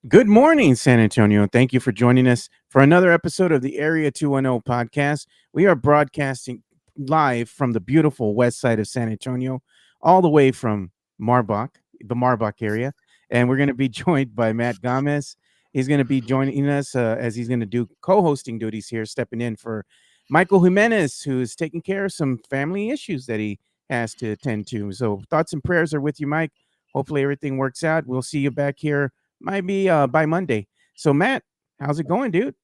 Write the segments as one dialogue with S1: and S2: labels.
S1: Good morning, San Antonio. Thank you for joining us for another episode of the Area 210 podcast. We are broadcasting live from the beautiful west side of San Antonio, all the way from Marbach, the Marbach area. And we're going to be joined by Matt Gomez. He's going to be joining us as he's going to do co hosting duties here, stepping in for Michael Jimenez, who's taking care of some family issues that he has to attend to. So, thoughts and prayers are with you, Mike. Hopefully, everything works out. We'll see you back here might be by Monday. So Matt, how's it going, dude?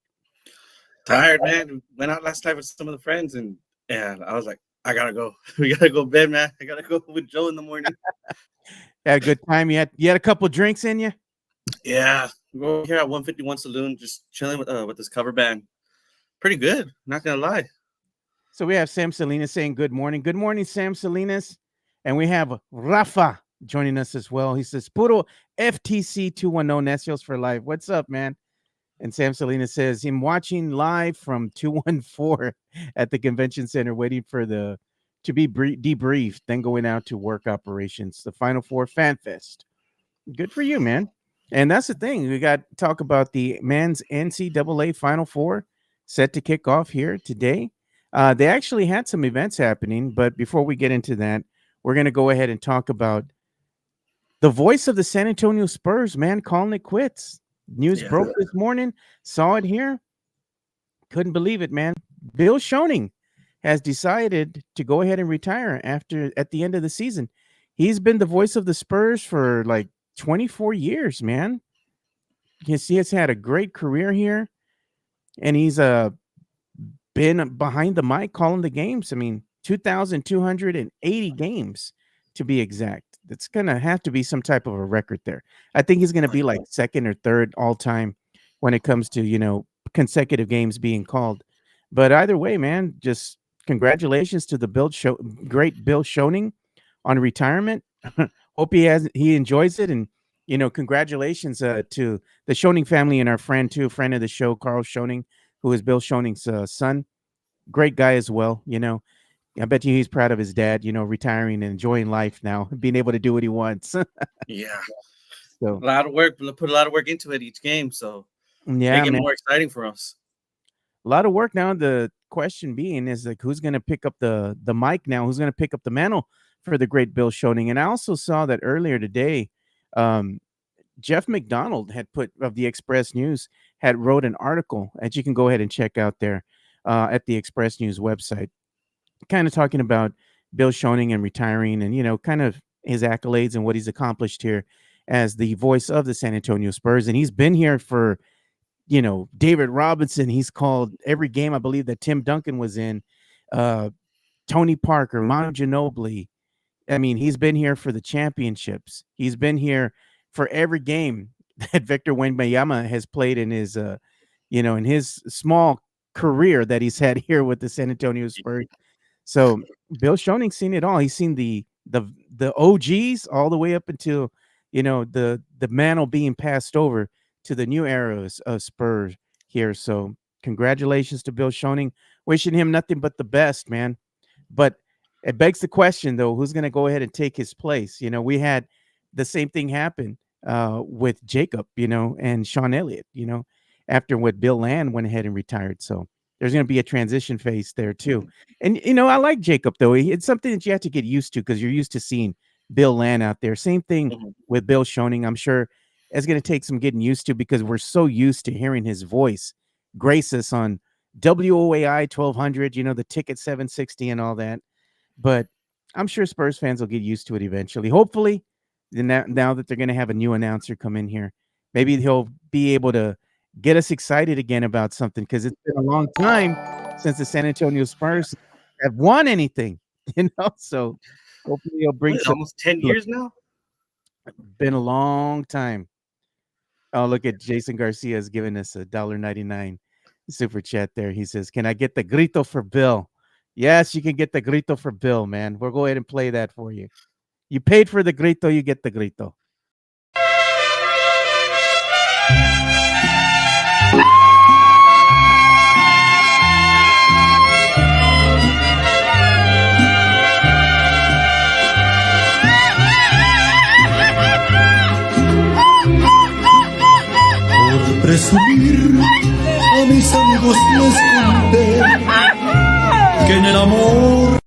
S2: Tired, man. Went out last night with some of the friends and I was like, I gotta go. We gotta go to bed, man. I gotta go with Joe in the morning.
S1: Had a good time. You had a couple drinks in you?
S2: Yeah. We're here at 151 Saloon, just chilling with this cover band. Pretty good, not gonna lie.
S1: So we have Sam Salinas saying good morning. Good morning, Sam Salinas. And we have Rafa joining us as well. He says, Puro FTC 210 Necios for life. What's up, man? And Sam Salinas says, I'm watching live from 214 at the convention center, waiting for to be debriefed, then going out to work operations. The Final Four Fan Fest. Good for you, man. And that's the thing. We got to talk about the men's NCAA Final Four set to kick off here today. They actually had some events happening, but before we get into that, we're going to go ahead and talk about the voice of the San Antonio Spurs, man, calling it quits. News broke this morning. Saw it here. Couldn't believe it, man. Bill Schoening has decided to go ahead and retire at the end of the season. He's been the voice of the Spurs for like 24 years, man. He has had a great career here, and he's been behind the mic calling the games. I mean, 2,280 games to be exact. It's going to have to be some type of a record there. I think he's going to be like second or third all time when it comes to, consecutive games being called. But either way, man, just congratulations to the great Bill Schoening on retirement. Hope he enjoys it. And, congratulations to the Schoening family and our friend of the show, Carl Schoening, who is Bill Schoening's son. Great guy as well, I bet you he's proud of his dad, retiring and enjoying life now, being able to do what he wants.
S2: Yeah.
S1: So
S2: a lot of work. Put a lot of work into it each game. So
S1: yeah,
S2: make it more exciting for us.
S1: A lot of work now. The question being is like, who's going to pick up the mic now? Who's going to pick up the mantle for the great Bill Schoening? And I also saw that earlier today, Jeff McDonald of the Express News had wrote an article that you can go ahead and check out there at the Express News website, kind of talking about Bill Schoening and retiring and, kind of his accolades and what he's accomplished here as the voice of the San Antonio Spurs. And he's been here for, David Robinson. He's called every game, I believe, that Tim Duncan was in, Tony Parker, Manu Ginobili. I mean, he's been here for the championships. He's been here for every game that Victor Wembanyama has played in his, in his small career that he's had here with the San Antonio Spurs. So Bill Schoening's seen it all. He's seen the OGs all the way up until, the mantle being passed over to the new eras of Spurs here. So congratulations to Bill Schoening. Wishing him nothing but the best, man. But it begs the question, though, who's going to go ahead and take his place? We had the same thing happen with Jacob, and Sean Elliott, after what Bill Land went ahead and retired. So there's going to be a transition phase there too. And, I like Jacob, though. It's something that you have to get used to because you're used to seeing Bill Land out there. Same thing with Bill Schoening. I'm sure it's going to take some getting used to because we're so used to hearing his voice grace us on WOAI 1200, the ticket 760 and all that. But I'm sure Spurs fans will get used to it eventually. Hopefully, now that they're going to have a new announcer come in here, maybe he'll be able to get us excited again about something because it's been a long time since the San Antonio Spurs have won anything, So hopefully he'll bring
S2: almost 10 years now.
S1: Been a long time. Oh, look at Jason Garcia has given us $1.99 super chat there. He says, "Can I get the grito for Bill?" Yes, you can get the grito for Bill, man. We'll go ahead and play that for you. You paid for the grito, you get the grito.
S3: presumir, a mis amigos les conté que en el amor.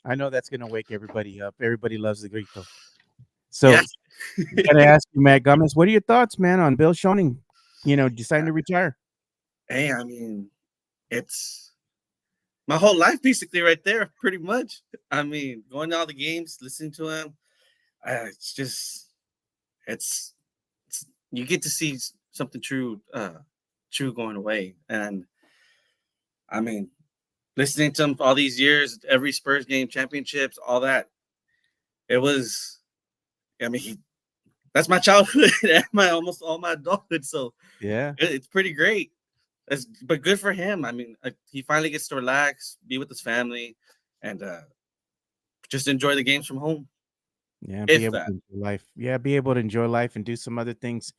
S1: I know that's gonna wake everybody up. Everybody loves the grito. So
S2: Yes.
S1: I gotta ask you, Matt Gomez, what are your thoughts, man, on Bill Schoening, deciding to retire?
S2: Hey, I mean, it's my whole life basically right there, pretty much. I mean, going to all the games, listening to him, it's just it's, it's you get to see something true going away. And I mean, listening to him all these years, every Spurs game, championships, all that, it was. I mean, that's my childhood and my almost all my adulthood. So
S1: Yeah.
S2: it's pretty great. But good for him. I mean, he finally gets to relax, be with his family, and just enjoy the games from home.
S1: Yeah, be
S2: If
S1: able
S2: that,
S1: to enjoy life. Yeah, be able to enjoy life and do some other things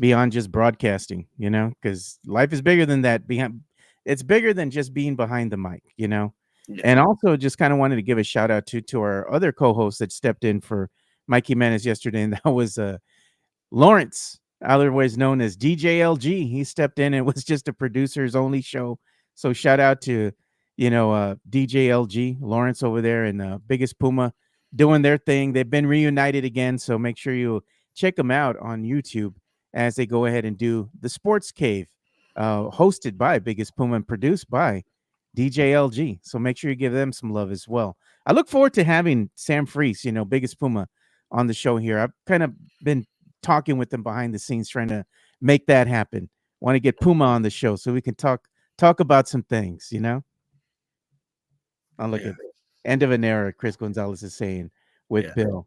S1: beyond just broadcasting, because life is bigger than that. It's bigger than just being behind the mic.
S2: yeah,
S1: And also just kind of wanted to give a shout out to our other co-host that stepped in for Mikey Menace yesterday, and that was Lawrence, otherwise known as DJLG. He stepped in. It was just a producers only show. So shout out to, DJLG, Lawrence over there and Biggest Puma doing their thing. They've been reunited again. So make sure you check them out on YouTube as they go ahead and do the Sports Cave, hosted by Biggest Puma and produced by DJLG. So make sure you give them some love as well. I look forward to having Sam Freese, Biggest Puma, on the show here. I've kind of been talking with them behind the scenes, trying to make that happen. Want to get Puma on the show so we can talk about some things, Oh, look
S2: yeah,
S1: at end of an era, Chris Gonzalez is saying with
S2: yeah,
S1: Bill.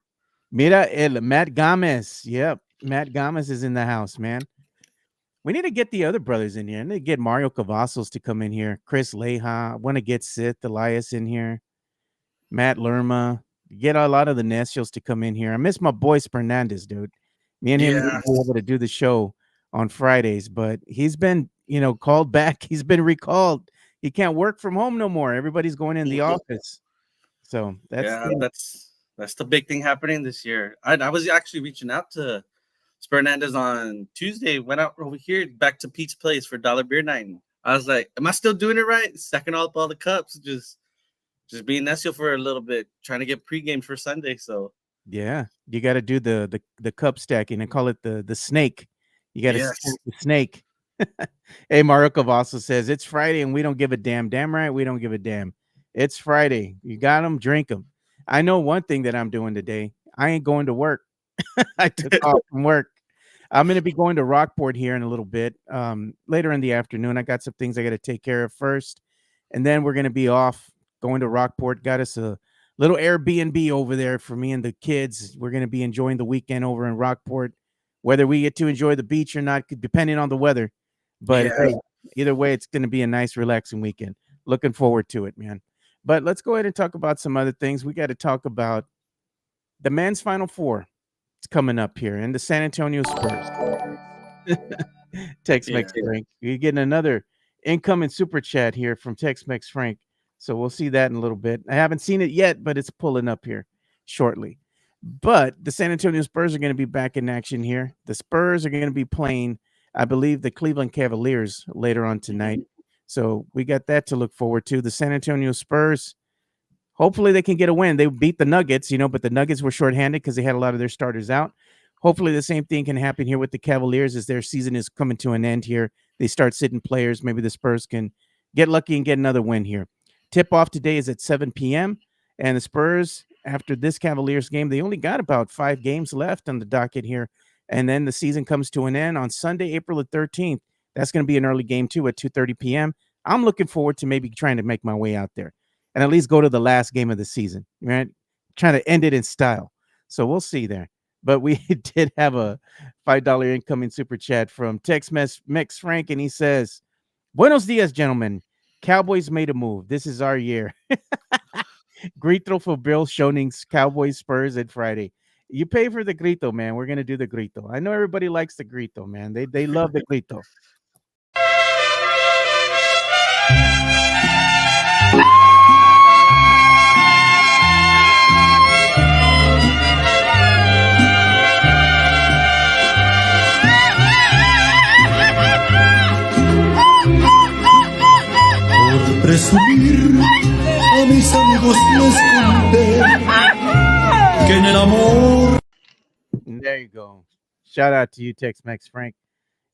S1: Mira el Matt Gomez. Yep. Matt Gomez is in the house, man. We need to get the other brothers in here. I need to get Mario Cavazos to come in here. Chris Leja. I want to get Sith Elias in here. Matt Lerma. Get a lot of the Necios to come in here. I miss my boy Fernandez, dude. Me and him
S2: yeah,
S1: were able to do the show on Fridays, but he's been, called back. He's been recalled. He can't work from home no more. Everybody's going in the office. So
S2: yeah. That's the big thing happening this year. I was actually reaching out to Fernandez on Tuesday. Went out over here back to Pete's Place for Dollar Beer Night. And I was like, "Am I still doing it right? Stacking up all the cups, just being Necio for a little bit, trying to get pregame for Sunday." So
S1: yeah, you got to do the cup stacking and call it the snake. You got to
S2: yes,
S1: stack the snake. Hey, Marukov also says it's Friday and we don't give a damn. Damn right, we don't give a damn. It's Friday. You got them, drink them. I know one thing that I'm doing today. I ain't going to work. I took off from work. I'm going to be going to Rockport here in a little bit, later in the afternoon. I got some things I got to take care of first, and then we're going to be off going to Rockport. Got us a little Airbnb over there for me and the kids. We're going to be enjoying the weekend over in Rockport, whether we get to enjoy the beach or not, depending on the weather. But
S2: yeah,
S1: hey, either way, it's going to be a nice, relaxing weekend. Looking forward to it, man. But let's go ahead and talk about some other things. We got to talk about the men's Final Four. It's coming up here, and the San Antonio Spurs. Tex-Mex
S2: yeah.
S1: Frank. You're getting another incoming super chat here from Tex-Mex Frank. So we'll see that in a little bit. I haven't seen it yet, but it's pulling up here shortly. But the San Antonio Spurs are going to be back in action here. The Spurs are going to be playing, I believe, the Cleveland Cavaliers later on tonight. So we got that to look forward to. The San Antonio Spurs, hopefully they can get a win. They beat the Nuggets, but the Nuggets were shorthanded because they had a lot of their starters out. Hopefully the same thing can happen here with the Cavaliers as their season is coming to an end here. They start sitting players. Maybe the Spurs can get lucky and get another win here. Tip-off today is at 7 p.m. And the Spurs, after this Cavaliers game, they only got about 5 games left on the docket here. And then the season comes to an end on Sunday, April the 13th. That's going to be an early game, too, at 2:30 p.m. I'm looking forward to maybe trying to make my way out there and at least go to the last game of the season, right? Trying to end it in style. So we'll see there. But we did have a $5 incoming super chat from Tex-Mex Frank, and he says, Buenos dias, gentlemen. Cowboys made a move. This is our year. Grito for Bill Schoening's Cowboys Spurs at Friday. You pay for the grito, man. We're going to do the grito. I know everybody likes the grito, man. They love the grito.
S3: presumir, a mis amigos les conté que en el amor.
S1: There you go. Shout out to you, Tex-Mex Frank.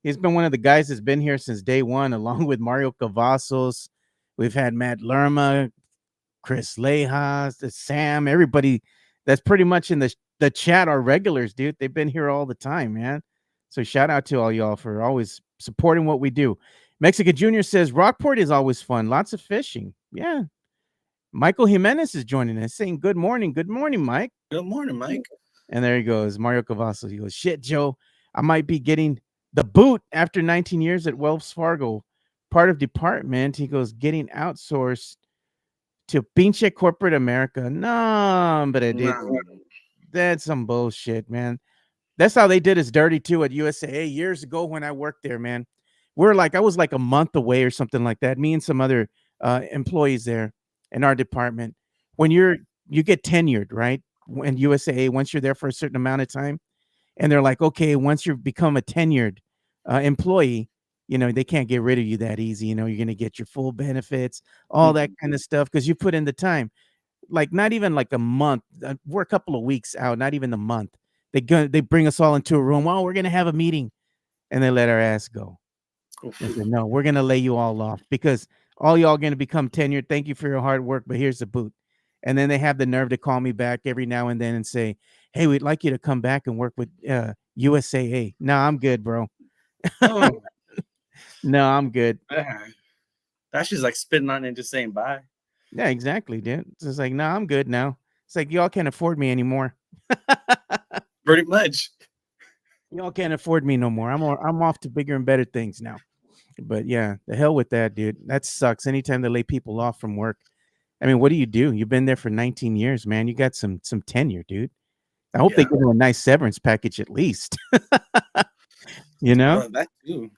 S1: He's been one of the guys that's been here since day one, along with Mario Cavazos. We've had Matt Lerma, Chris Lejas, Sam, everybody that's pretty much in the chat are regulars, dude. They've been here all the time, man. So shout out to all y'all for always supporting what we do. Mexican Junior says Rockport is always fun. Lots of fishing. Yeah. Michael Jimenez is joining us saying good morning. Good morning, Mike.
S2: Good morning, Mike.
S1: And there he goes, Mario Cavazos. He goes, shit, Joe, I might be getting the boot after 19 years at Wells Fargo. Part of department. He goes, getting outsourced to pinche corporate America. No, but I did.
S2: Nah.
S1: That's some bullshit, man. That's how they did us dirty too at USAA years ago when I worked there, man. I was like a month away or something like that. Me and some other employees there in our department. When you get tenured, right? When USAA, once you're there for a certain amount of time, and they're like, okay, once you become a tenured employee, they can't get rid of you that easy. You're going to get your full benefits, all that kind of stuff, because you put in the time. Like not even like a month. We're a couple of weeks out, not even a month. They bring us all into a room. Oh, we're going to have a meeting, and they let our ass go. They said, no, we're going to lay you all off because all y'all going to become tenured. Thank you for your hard work, but here's the boot. And then they have the nerve to call me back every now and then and say, hey, we'd like you to come back and work with USAA. No, I'm good, bro.
S2: Oh,
S1: No, I'm good.
S2: that's just like spitting on it and just saying bye.
S1: Yeah, exactly, dude. It's just like, no, I'm good now. It's like, y'all can't afford me anymore.
S2: Pretty much.
S1: Y'all can't afford me no more. I'm off to bigger and better things now. But yeah, the hell with that, dude. That sucks. Anytime they lay people off from work. I mean, what do? You've been there for 19 years, man. You got some tenure, dude. I hope they give you a nice severance package at least.
S2: That too.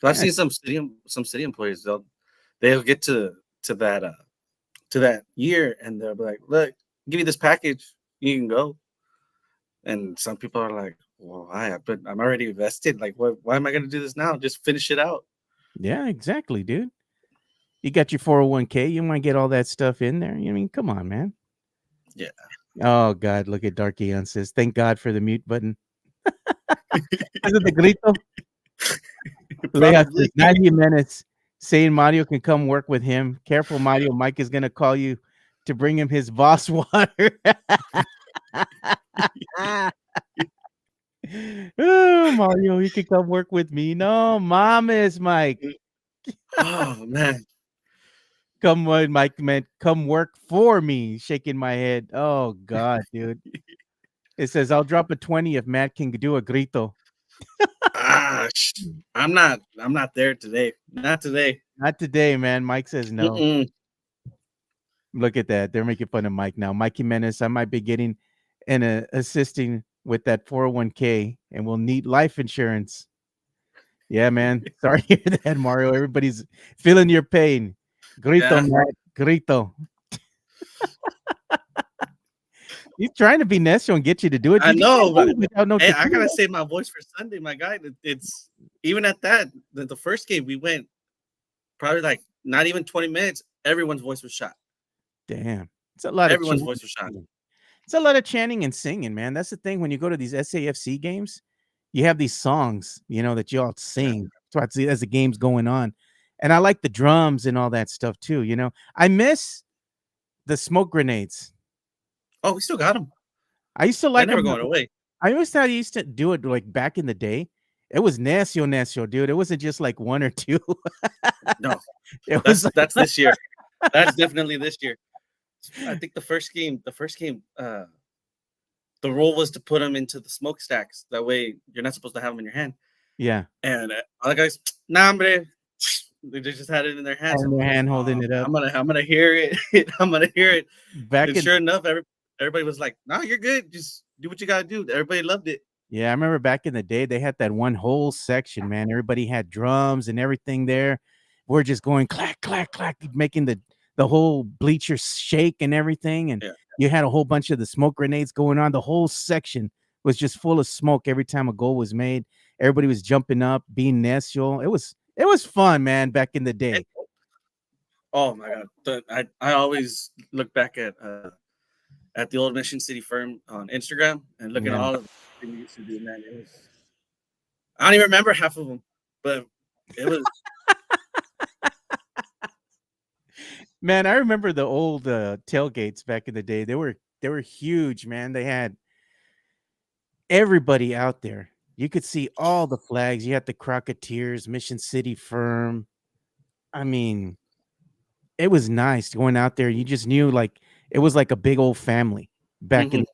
S2: So I've seen some city employees. They'll get to that year and they'll be like, look, give you this package, you can go. And some people are like, well, but I'm already invested. Like, why am I going to do this now? Just finish it out.
S1: Yeah, exactly, dude. You got your 401k. You want to get all that stuff in there. I mean, come on, man.
S2: Yeah.
S1: Oh, God. Look at Dark Eon says, thank God for the mute button. Is it the grito? They have 90 minutes saying Mario can come work with him. Careful, Mario. Mike is going to call you to bring him his Voss water. Oh, Mario, he could come work with me. No, mames, Mike.
S2: Oh, man.
S1: Come on, Mike meant come work for me. Shaking my head. Oh, God, dude. It says, I'll drop a 20 if Matt can do a grito.
S2: I'm not there today. Not today.
S1: Not today, man. Mike says no.
S2: Mm-mm.
S1: Look at that. They're making fun of Mike now. Mike Jimenez, I might be getting and assisting with that 401k and we'll need life insurance. Yeah, man. Sorry to hear that, Mario. Everybody's feeling your pain. Grito, Matt. Grito. He's trying to be necio and get you to do it.
S2: I know, but hey, I gotta save my voice for Sunday, my guy. It's even at that, the first game we went probably like not even 20 minutes. Everyone's voice was shot.
S1: Damn, it's a lot.
S2: Everyone's voice was shot.
S1: It's a lot of chanting and singing, man. That's the thing. When you go to these SAFC games, you have these songs, that you all sing as the game's going on, and I like the drums and all that stuff too. I miss the smoke grenades.
S2: Oh, we still got them.
S1: I used to like
S2: them. They're never going away.
S1: I always thought I used to do it like back in the day. It was necio, dude. It wasn't just like one or two.
S2: No, that's this year. That's definitely this year. I think the first game, the rule was to put them into the smokestacks. That way, you're not supposed to have them in your hand.
S1: Yeah.
S2: And other guys, nah, hombre. They just had it in their hands.
S1: In their hand, holding it up.
S2: I'm gonna hear it. I'm gonna hear it. Sure enough, everybody was like, "No, you're good. Just do what you gotta do." Everybody loved it.
S1: Yeah, I remember back in the day, they had that one whole section, man. Everybody had drums and everything there. We're just going clack, clack, clack, making the whole bleacher shake and everything. And you had a whole bunch of the smoke grenades going on. The whole section was just full of smoke every time a goal was made. Everybody was jumping up, being necio. It was fun, man, back in the day.
S2: Oh my god, I always look back at the old Mission City firm on Instagram and looking at
S1: Yeah.
S2: all of the things we used to do. Man, it was I don't even remember half of them, but it was
S1: Man, I remember the old tailgates back in the day. They were huge, man. They had everybody out there. You could see all the flags. You had the Crocketeers, Mission City Firm. I mean, it was nice going out there. You just knew like it was like a big old family back
S2: mhm,
S1: in.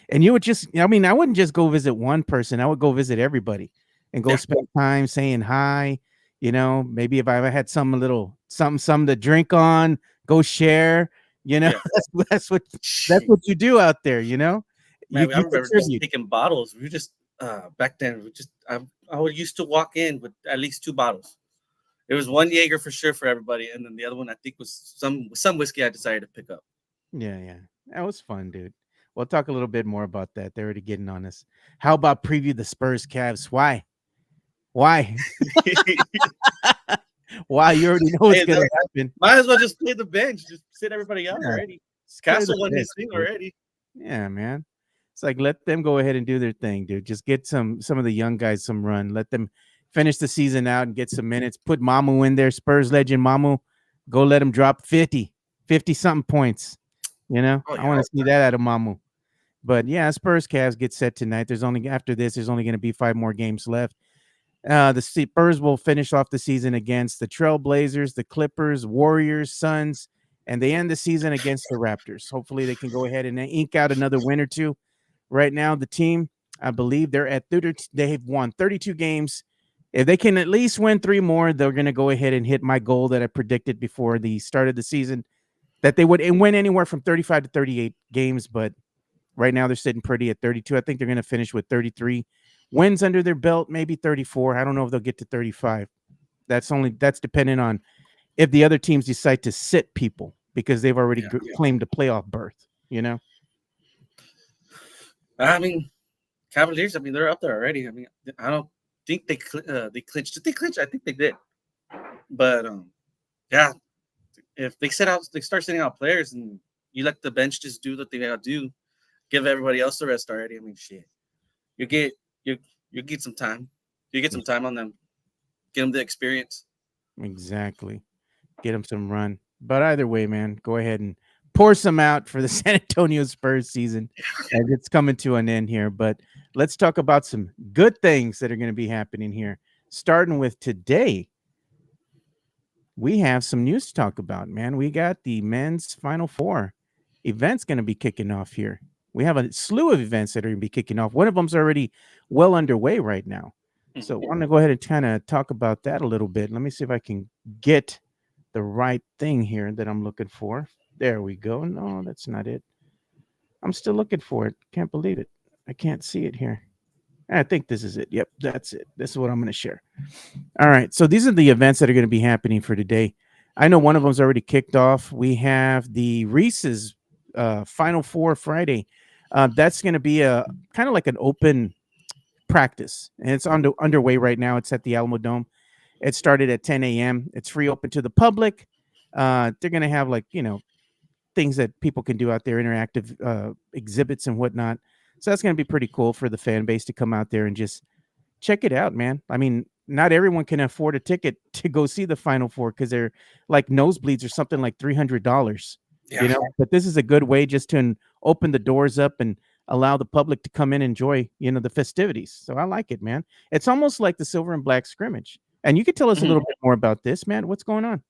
S1: And you would just, I mean, I wouldn't just go visit one person. I would go visit everybody and go
S2: yeah,
S1: spend time saying hi. Maybe if I ever had some little something to drink on, go share.
S2: yeah.
S1: That's what that's
S2: Shoot.
S1: what you do out there. You
S2: Man, I
S1: you
S2: remember just
S1: contribute.
S2: taking bottles. We just back then we just I would used to walk in with at least 2 bottles. It was one Jaeger for sure for everybody, and then the other one I think was some whiskey I decided to pick up.
S1: Yeah, yeah, that was fun, dude. We'll talk a little bit more about that. They're already getting on us. How about preview the Spurs Cavs? Why? Why? Why? You already know what's
S2: Hey,
S1: gonna happen.
S2: might as well just play the bench, just sit everybody out
S1: Yeah,
S2: already.
S1: just clear the
S2: Castle won
S1: bench,
S2: his thing
S1: dude.
S2: already.
S1: Yeah, man. It's like let them go ahead and do their thing, dude. Just get some of the young guys some run. Let them finish the season out and get some minutes. Put Mamu in there, Spurs legend Mamu. Go let him drop 50 something points.
S2: Oh
S1: I
S2: yeah,
S1: want to see that out of Mamu. But yeah, Spurs Cavs get set tonight. There's only after this, there's only going to be 5 more games left. The Spurs will finish off the season against the Trailblazers, the Clippers, Warriors, Suns, and they end the season against the Raptors. Hopefully, they can go ahead and ink out another win or two. Right now, the team, I believe, they have won 32 games. If they can at least win 3 more, they're going to go ahead and hit my goal that I predicted before the start of the season, that they would win anywhere from 35 to 38 games. But right now, they're sitting pretty at 32. I think they're going to finish with 33 wins under their belt, maybe 34. I don't know if they'll get to 35. That's dependent on if the other teams decide to sit people because they've already
S2: yeah.
S1: claimed a playoff berth.
S2: I mean, Cavaliers. I mean, they're up there already. I mean, I don't think they clinched. Did they clinch? I think they did. But yeah, if they start sending out players, and you let the bench just do what they gotta do, give everybody else the rest already. I mean, shit, you get you you get some time. You get some time on them. Get them the experience.
S1: Exactly. Get them some run. But either way, man, go ahead and pour some out for the San Antonio Spurs season as it's coming to an end here. But let's talk about some good things that are going to be happening here. Starting with today, we have some news to talk about, man. We got the men's Final Four events going to be kicking off here. We have a slew of events that are going to be kicking off. One of them's already well underway right now. So I want to go ahead and kind of talk about that a little bit. Let me see if I can get the right thing here that I'm looking for. There we go. No, that's not it. I'm still looking for it. Can't believe it. I can't see it here. I think this is it. Yep, that's it. This is what I'm going to share. All right. So these are the events that are going to be happening for today. I know one of them's already kicked off. We have the Reese's Final Four Friday. That's going to be a kind of like an open practice, and it's underway right now. It's at the Alamo Dome. It started at 10 a.m. It's free open to the public. They're going to have things that people can do out there, interactive exhibits and whatnot. So that's going to be pretty cool for the fan base to come out there and just check it out, man. I mean, not everyone can afford a ticket to go see the Final Four because they're like nosebleeds or something like $300.
S2: Yeah.
S1: But this is a good way just to open the doors up and allow the public to come in and enjoy, the festivities. So I like it, man. It's almost like the silver and black scrimmage. And you could tell us a
S2: Mhm.
S1: little bit more about this, man. What's going on?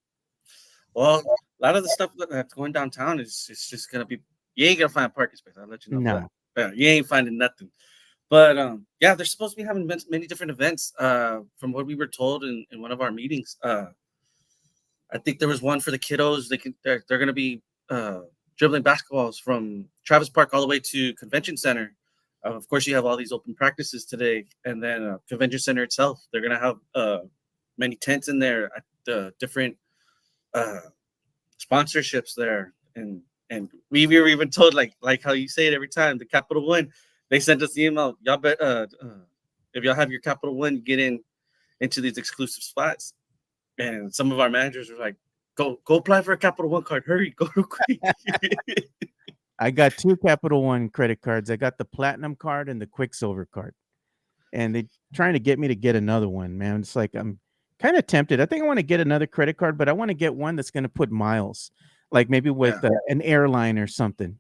S2: Well, a lot of the stuff that's going downtown is it's just gonna be you ain't gonna find a parking space. I'll let you know for that.
S1: No.
S2: Yeah, you ain't finding nothing. But yeah, they're supposed to be having many different events. From what we were told in one of our meetings. I think there was one for the kiddos. They're gonna be dribbling basketballs from Travis Park all the way to Convention Center. Of course, you have all these open practices today, and then Convention Center itself. They're gonna have many tents in there at the different uh, sponsorships there, and we were even told like how you say it every time. The Capital One, they sent us the email. Y'all bet if y'all have your Capital One, you get into these exclusive spots. And some of our managers were like, Go apply for a Capital One card. Hurry, go real quick.
S1: I got 2 Capital One credit cards. I got the Platinum card and the Quicksilver card. And they trying to get me to get another one, man. It's like I'm kind of tempted. I think I want to get another credit card, but I want to get one that's going to put miles, like maybe with
S2: Yeah.
S1: an airline or something,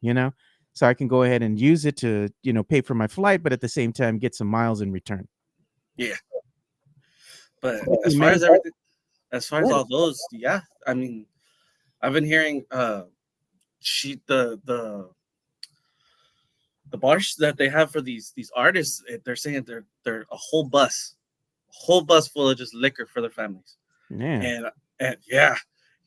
S1: so I can go ahead and use it to, pay for my flight, but at the same time get some miles in return.
S2: Yeah. But
S1: Hey,
S2: as far
S1: man.
S2: as everything, as far as
S1: Yeah.
S2: all those, yeah, I mean, I've been hearing the bars that they have for these artists, they're saying they're a whole bus full of just liquor for their families.
S1: Yeah.
S2: And yeah,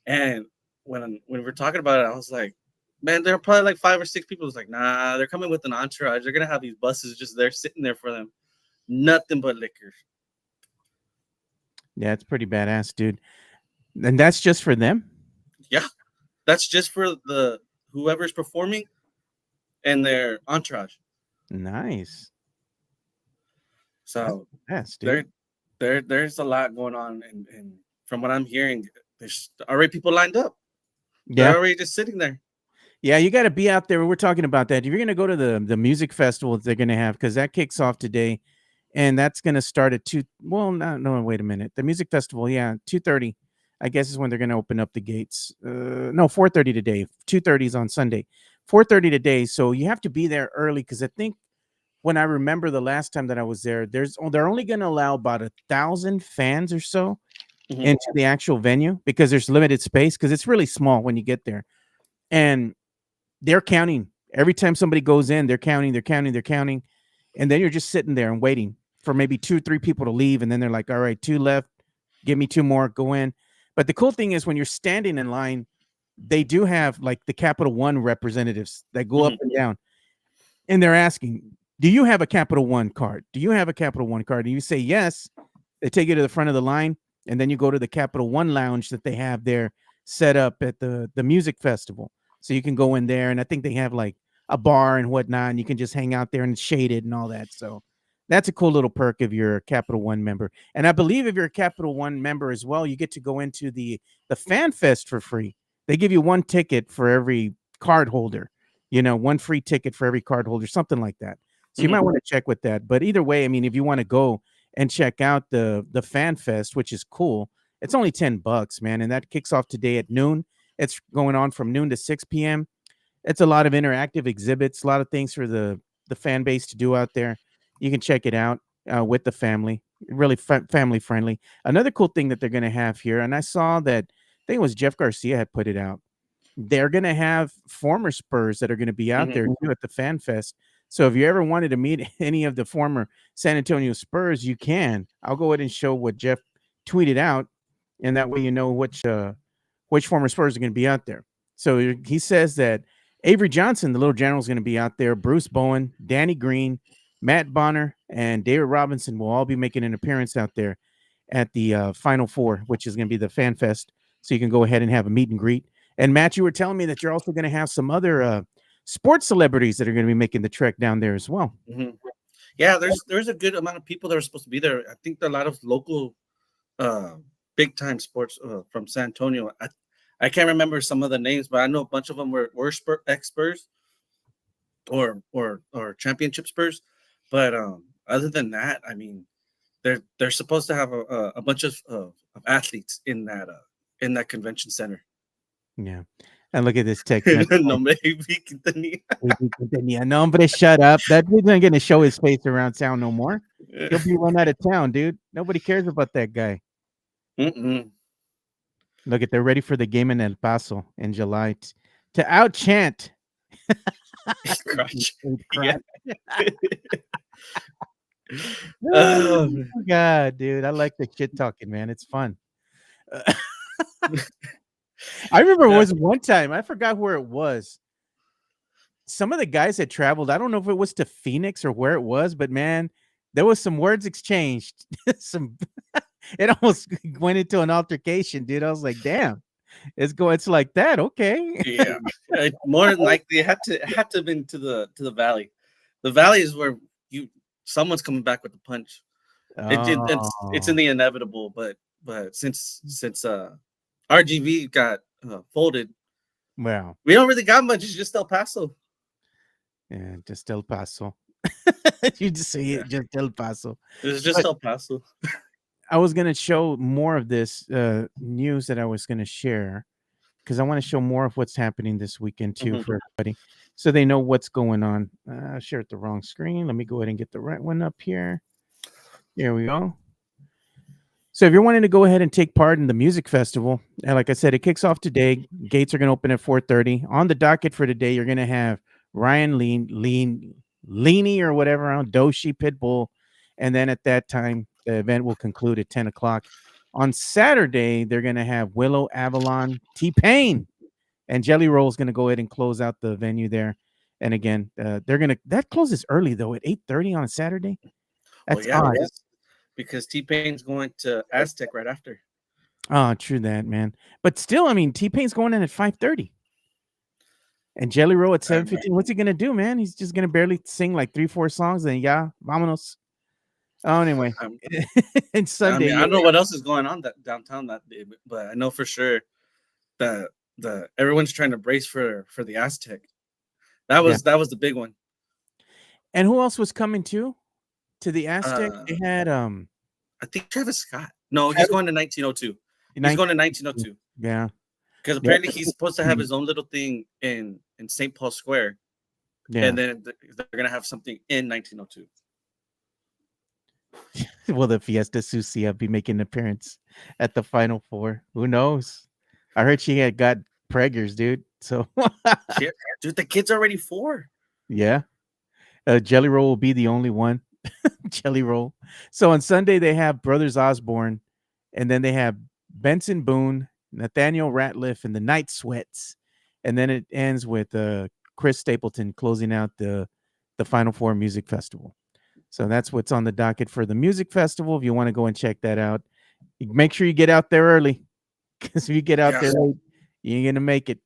S2: and when we're talking about it, I was like, man, there are probably like 5 or 6 people who's like, nah, they're coming with an entourage. They're gonna have these buses just there sitting there for them, nothing but liquor.
S1: Yeah, it's pretty badass, dude. And that's just for them?
S2: Yeah, that's just for the whoever's performing and their entourage.
S1: Nice.
S2: So
S1: Yes, dude.
S2: there's a lot going on, and from what I'm hearing, there's already people lined up.
S1: Yeah.
S2: They're already just sitting there.
S1: Yeah, you got to be out there. We're talking about that. If you're going to go to the music festival that they're going to have, because that kicks off today, and that's going to start at 2. Well, no, wait a minute. The music festival, yeah, 2:30, I guess is when they're going to open up the gates. No, 4:30 today. 2:30 is on Sunday. 4:30 today. So you have to be there early, because I think when I remember the last time that I was there, they're only going to allow about 1,000 fans or so
S2: Mhm.
S1: into the actual venue, because there's limited space, because it's really small when you get there. And they're counting every time somebody goes in. They're counting. And then you're just sitting there and waiting for maybe 2 or 3 people to leave. And then they're like, all right, 2 left, give me 2 more, go in. But the cool thing is, when you're standing in line, they do have like the Capital One representatives that go up and down, and they're asking, do you have a Capital One card? Do you have a Capital One card? And you say yes, they take you to the front of the line, and then you go to the Capital One lounge that they have there set up at the music festival. So you can go in there, and I think they have like a bar and whatnot, and you can just hang out there and it's shaded and all that. So that's a cool little perk if you're a Capital One member. And I believe if you're a Capital One member as well, you get to go into the Fan Fest for free. They give you 1 ticket for every card holder, 1 free ticket for every card holder, something like that. So you might want to check with that. But either way, I mean, if you want to go and check out the Fan Fest, which is cool, it's only $10, man, and that kicks off today at noon. It's going on from noon to 6 p.m. It's a lot of interactive exhibits, a lot of things for the fan base to do out there. You can check it out with the family. Really family friendly. Another cool thing that they're going to have here, and I saw that, I think it was Jeff Garcia had put it out. They're going to have former Spurs that are going to be out there too at the Fan Fest. So if you ever wanted to meet any of the former San Antonio Spurs, you can. I'll go ahead and show what Jeff tweeted out, and that way you know which former Spurs are going to be out there. So he says that Avery Johnson, the little general, is going to be out there. Bruce Bowen, Danny Green, Matt Bonner, and David Robinson will all be making an appearance out there at the Final Four, which is going to be the Fan Fest. So you can go ahead and have a meet and greet. And Matt, you were telling me that you're also going to have some other sports celebrities that are going to be making the trek down there as well.
S2: Mm-hmm. Yeah, there's a good amount of people that are supposed to be there. I think there are a lot of local big time sports from San Antonio. I can't remember some of the names, but I know a bunch of them were ex-Spurs or championship Spurs. But other than that, I mean, they're supposed to have a bunch of athletes in that convention center.
S1: Yeah. And look at this text.
S2: No, maybe
S1: No, hombre, shut up. That dude's not going to show his face around town no more. He'll be run out of town, dude. Nobody cares about that guy. Look at, they're ready for the game in El Paso in July to out chant. Oh, God, dude. I like the shit talking, man. It's fun. I remember it was one time, I forgot where it was. Some of the guys had traveled. I don't know if it was to Phoenix or where it was, but man, there was some words exchanged. It almost went into an altercation, dude. I was like, damn, it's like that. Okay.
S2: Yeah. More than likely it had to have been to the valley. The valley is where someone's coming back with the punch. It's in the inevitable, but since RGV got folded.
S1: Well,
S2: We don't really got much. It's just El Paso.
S1: yeah, just El Paso. You just say
S2: Yeah,
S1: it, just El Paso.
S2: it's just
S1: But
S2: El Paso.
S1: I was gonna show more of this news that I was gonna share because I want to show more of what's happening this weekend too
S2: Mhm.
S1: for everybody, so they know what's going on. I shared the wrong screen. Let me go ahead and get the right one up here. Here we go. So if you're wanting to go ahead and take part in the music festival, and like I said, it kicks off today. Gates are going to open at 4:30. On the docket for today, you're going to have Ryan Leany or whatever on Doshi Pitbull, and then at that time, the event will conclude at 10 o'clock. On Saturday, they're going to have Willow Avalon, T Pain, and Jelly Roll is going to go ahead and close out the venue there. And again, they're going to that closes early though at 8:30 on a Saturday.
S2: Well,
S1: That's
S2: yeah,
S1: odd.
S2: because T Pain's going to Aztec right after.
S1: Oh, true that, man. But still, I mean, T-Pain's going in at 5:30 and Jelly Roll at
S2: I know.
S1: 7:15. What's he gonna do, man? He's just gonna barely sing like 3, 4 songs, and yeah, vámonos. Oh, anyway,
S2: Um,
S1: and
S2: I
S1: Sunday,
S2: mean, I don't know what else is going on that downtown that day, but I know for sure that the everyone's trying to brace for the Aztec.
S1: yeah.
S2: That was the big one.
S1: And who else was coming to the Aztec?
S2: Uh,
S1: They had
S2: I think Travis Scott. No, he's
S1: Travis
S2: going to 1902. He's
S1: 19,
S2: going to 1902
S1: yeah,
S2: because
S1: yeah,
S2: apparently he's supposed to have his own little thing in St. Paul Square,
S1: yeah.
S2: and then they're gonna have something in 1902.
S1: Will the Fiesta Sucia be making an appearance at the Final Four? Who knows? I heard she had got preggers, dude. So
S2: Yeah, dude, the kid's already 4.
S1: yeah, Jelly Roll will be the only one. Jelly Roll. So on Sunday they have Brothers Osborne, and then they have Benson Boone, Nathaniel Ratliff, and the Night Sweats, and then it ends with Chris Stapleton closing out the Final Four Music Festival. So that's what's on the docket for the music festival. If you want to go and check that out, make sure you get out there early because if you get out
S2: Yeah.
S1: there late, you ain't gonna make it.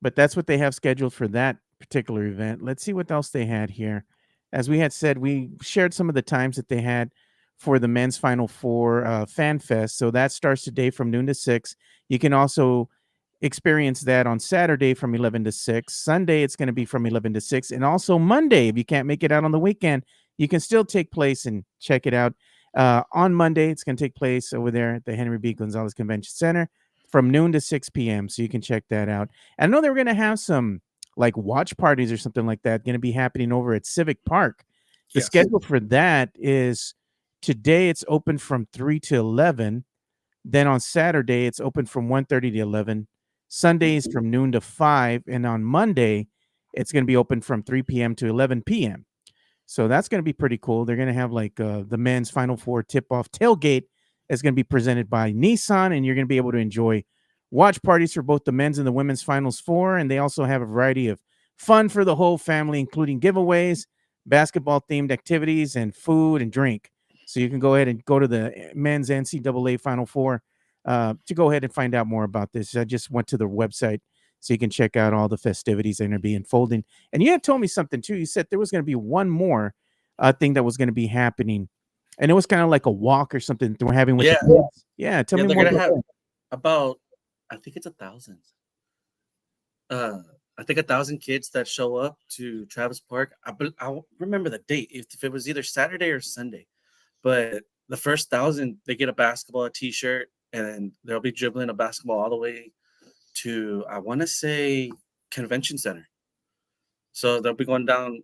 S1: But that's what they have scheduled for that particular event. Let's see what else they had here. As we had said, we shared some of the times that they had for the men's Final Four Fan Fest. So that starts today from noon to 6. You can also experience that on Saturday from 11 to 6. Sunday, it's going to be from 11 to 6. And also Monday, if you can't make it out on the weekend, you can still take place and check it out. On Monday, it's going to take place over there at the Henry B. Gonzalez Convention Center from noon to 6 p.m. So you can check that out. I know they were going to have some like watch parties or something like that going to be happening over at Civic Park. The
S2: Yes.
S1: schedule for that is today it's open from 3 to 11. Then on Saturday it's open from 1:30 to 11. Sundays from noon to 5, and on Monday it's going to be open from 3 p.m. to 11 p.m. So that's going to be pretty cool. They're going to have like the men's Final Four tip-off tailgate is going to be presented by Nissan, and you're going to be able to enjoy watch parties for both the men's and the women's Finals Four, and they also have a variety of fun for the whole family, including giveaways, basketball-themed activities, and food and drink. So you can go ahead and go to the men's NCAA Final Four to go ahead and find out more about this. I just went to the website so you can check out all the festivities that are going to be unfolding. And you had told me something too. You said there was going to be one more thing that was going to be happening, and it was kind of like a walk or something that we're having with
S2: Yeah.
S1: the kids. Yeah, tell
S2: Yeah,
S1: me
S2: they're
S1: more
S2: gonna
S1: about
S2: have
S1: that.
S2: about I think it's 1,000. I think 1,000 kids that show up to Travis Park. I won't remember the date if it was either Saturday or Sunday, but the first 1,000 they get a basketball, a T-shirt, and they'll be dribbling a basketball all the way to I want to say Convention Center. So they'll be going down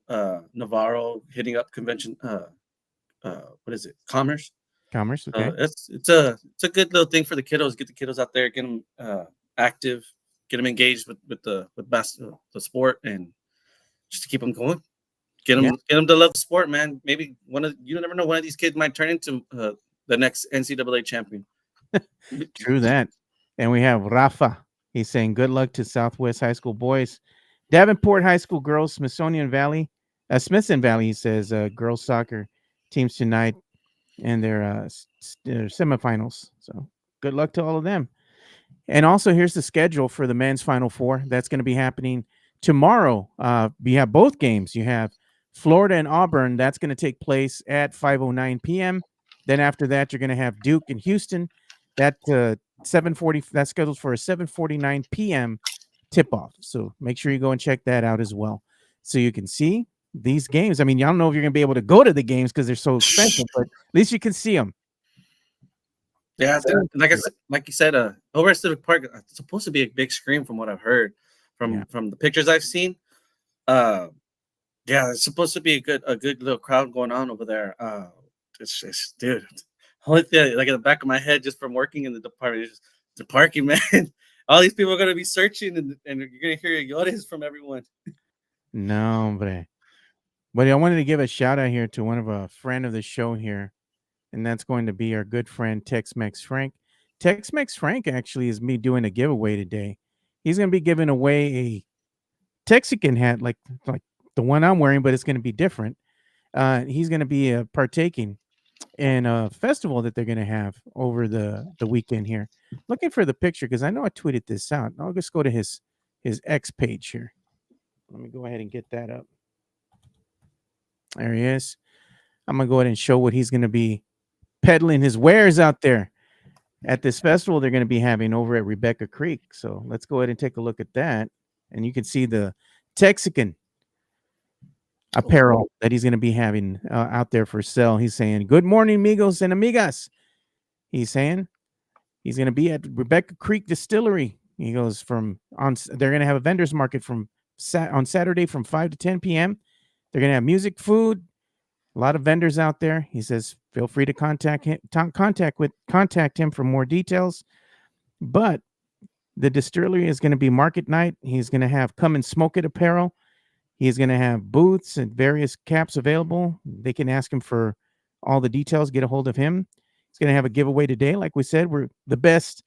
S2: Navarro, hitting up Convention. What is it? Commerce.
S1: Commerce, okay.
S2: It's a good little thing for the kiddos. Get the kiddos out there, get them active, get them engaged with basketball, the sport, and just to keep them going.
S1: Yeah.
S2: Get them to love the sport, man. Maybe you never know, one of these kids might turn into the next NCAA champion.
S1: True that. And we have Rafa. He's saying good luck to Southwest High School boys. Davenport High School girls, Smithsonian Valley, Smithson Valley, he says, girls soccer teams tonight and their semifinals. So good luck to all of them. And also, here's the schedule for the men's Final Four. That's going to be happening tomorrow. We have both games. You have Florida and Auburn. That's going to take place at 5:09 p.m. Then after that, you're going to have Duke and Houston. That 7:40. That's scheduled for a 7:49 p.m. tip off. So make sure you go and check that out as well, so you can see these games. I mean, I don't know if you're gonna be able to go to the games because they're so expensive, but at least you can see them.
S2: Yeah, like you said, over at Civic Park, it's supposed to be a big screen from what I've heard
S1: Yeah.
S2: from the pictures I've seen. Uh, yeah, it's supposed to be a good little crowd going on over there. It's dude, only thing like in the back of my head just from working in the department is just the parking, man. All these people are gonna be searching, and you're gonna hear yodis from everyone.
S1: No, but I wanted to give a shout out here to one of a friend of the show here, and that's going to be our good friend Tex-Mex Frank. Tex-Mex Frank actually is me doing a giveaway today. He's going to be giving away a Texican hat like the one I'm wearing, but it's going to be different. He's going to be partaking in a festival that they're going to have over the weekend here. Looking for the picture because I know I tweeted this out. I'll just go to his X page here. Let me go ahead and get that up. There he is. I'm gonna go ahead and show what he's gonna be peddling his wares out there at this festival they're gonna be having over at Rebecca Creek. So let's go ahead and take a look at that, and you can see the Texican apparel that he's gonna be having out there for sale. He's saying, "Good morning, amigos and amigas." He's saying he's gonna be at Rebecca Creek Distillery. He goes they're gonna have a vendors market on Saturday from 5 to 10 p.m. They're gonna have music, food, a lot of vendors out there. He says, feel free to contact him for more details. But the distillery is going to be market night. He's going to have come and smoke it apparel. He's going to have booths and various caps available. They can ask him for all the details, get a hold of him. He's going to have a giveaway today. Like we said, we're the best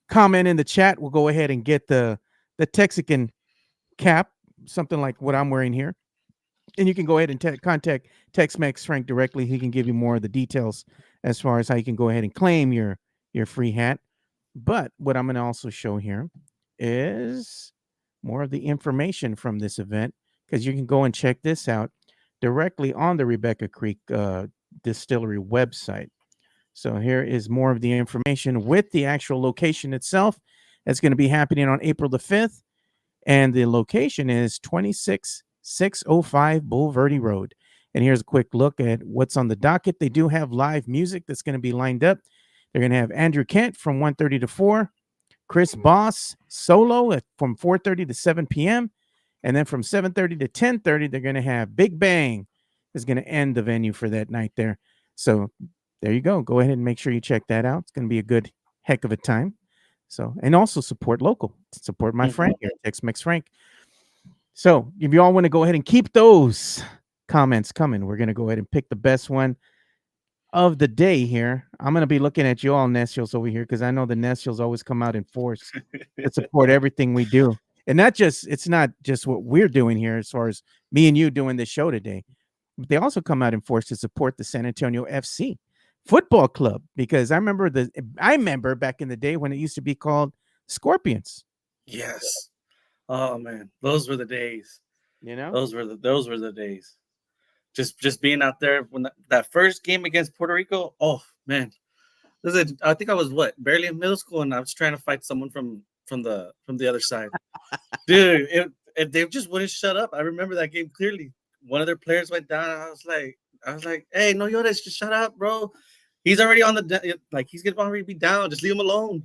S1: comment in the chat. We'll go ahead and get the Texican cap, something like what I'm wearing here. And you can go ahead and contact Tex-Mex Frank directly. He can give you more of the details as far as how you can go ahead and claim your free hat. But what I'm going to also show here is more of the information from this event, because you can go and check this out directly on the Rebecca Creek Distillery website. So here is more of the information with the actual location itself. It's going to be happening on April the 5th. And the location is 26605 Boulevardy Road. And here's a quick look at what's on the docket. They do have live music that's going to be lined up. They're going to have Andrew Kent from 1:30 to 4, Chris Boss solo from 4:30 to 7 p.m. And then from 7:30 to 10:30, they're going to have Big Bang is going to end the venue for that night there. So there you go. Go ahead and make sure you check that out. It's going to be a good heck of a time. So, and also support local, support my friend here, Tex-Mex Frank. So if you all want to go ahead and keep those comments coming, we're going to go ahead and pick the best one of the day here. I'm going to be looking at you all Nestials over here, because I know the Nestials always come out in force to support everything we do. And it's not just what we're doing here as far as me and you doing this show today, but they also come out in force to support the San Antonio FC football club, because I remember back in the day when it used to be called Scorpions.
S2: Yes. Oh man, those were the days.
S1: You know,
S2: those were the days. Just being out there when that first game against Puerto Rico. Oh man, I think I was barely in middle school, and I was trying to fight someone from the other side. Dude, they just wouldn't shut up. I remember that game clearly. One of their players went down, and I was like, hey, no, Yodas, just shut up, bro. He's already he's gonna already be down. Just leave him alone.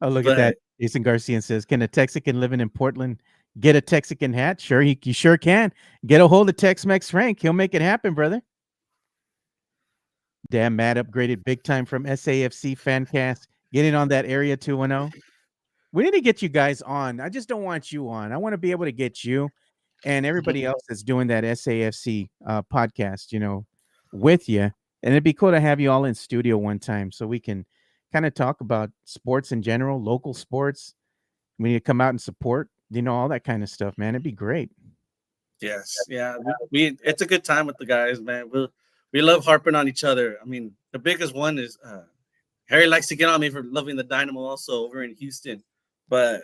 S1: Oh, look at that. Jason Garcia says, can a Texican living in Portland get a Texican hat? Sure, you sure can. Get a hold of Tex-Mex Frank. He'll make it happen, brother. Damn, Matt upgraded big time from SAFC Fancast. Getting on that area 210. We need to get you guys on. I just don't want you on. I want to be able to get you and everybody else that's doing that SAFC podcast, with you. And it'd be cool to have you all in studio one time so we can kind of talk about sports in general, local sports. We need to come out and support, all that kind of stuff, man. It'd be great.
S2: Yes. Yeah. It's a good time with the guys, man. We love harping on each other. I mean, the biggest one is Harry likes to get on me for loving the Dynamo also over in Houston. But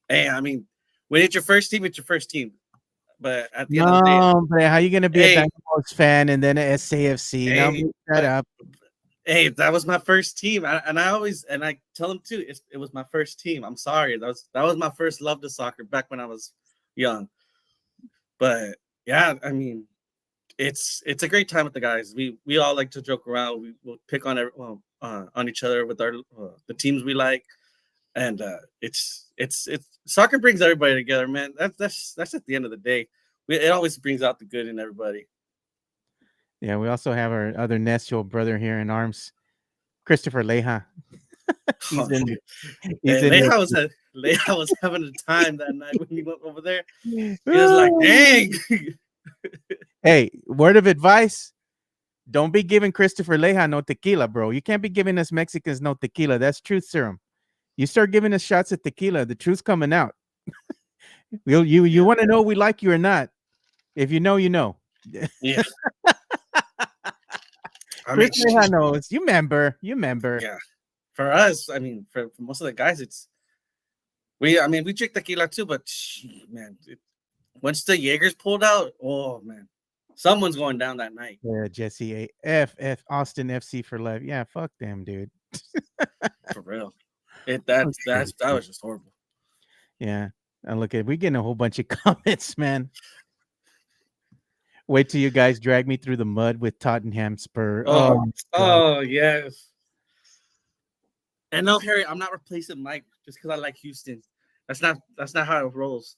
S2: hey, I mean, when it's your first team, it's your first team. But at the end of the day,
S1: how are you going to be a Dynamos fan and then a SAFC?
S2: Hey,
S1: shut up.
S2: Hey, that was my first team, and I tell them too. It was my first team. I'm sorry, that was my first love to soccer back when I was young. But yeah, I mean, it's a great time with the guys. We all like to joke around. We'll pick on each other with our the teams we like, and it's soccer brings everybody together, man. That's at the end of the day. It always brings out the good in everybody.
S1: Yeah, we also have our other Nestio brother here in arms, Christopher Leja. He's
S2: Oh,
S1: in
S2: dude.
S1: he's in there.
S2: Leia was having a time that night when he went over there. He was like,
S1: Woo!
S2: "Dang."
S1: Hey, word of advice. Don't be giving Christopher Leja no tequila, bro. You can't be giving us Mexicans no tequila. That's truth serum. You start giving us shots of tequila, the truth's coming out. You
S2: Yeah,
S1: want to know we like you or not? If you know, you know.
S2: yeah. I
S1: Chris
S2: mean,
S1: Leja knows. You remember. You remember.
S2: yeah. For us, I mean, for most of the guys, I mean, we drink tequila too, but man, once the Jaegers pulled out, oh man, someone's going down that night.
S1: Yeah, Jesse Austin FC for life. Yeah, fuck them, dude.
S2: For real.
S1: Fuck them,
S2: That
S1: dude.
S2: was just horrible.
S1: Yeah. And look at we getting a whole bunch of comments, man. Wait till you guys drag me through the mud with Tottenham Spur.
S2: Oh,
S1: Oh, God.
S2: oh yes. And no, Harry, I'm not replacing Mike just because I like Houston. That's not how it rolls.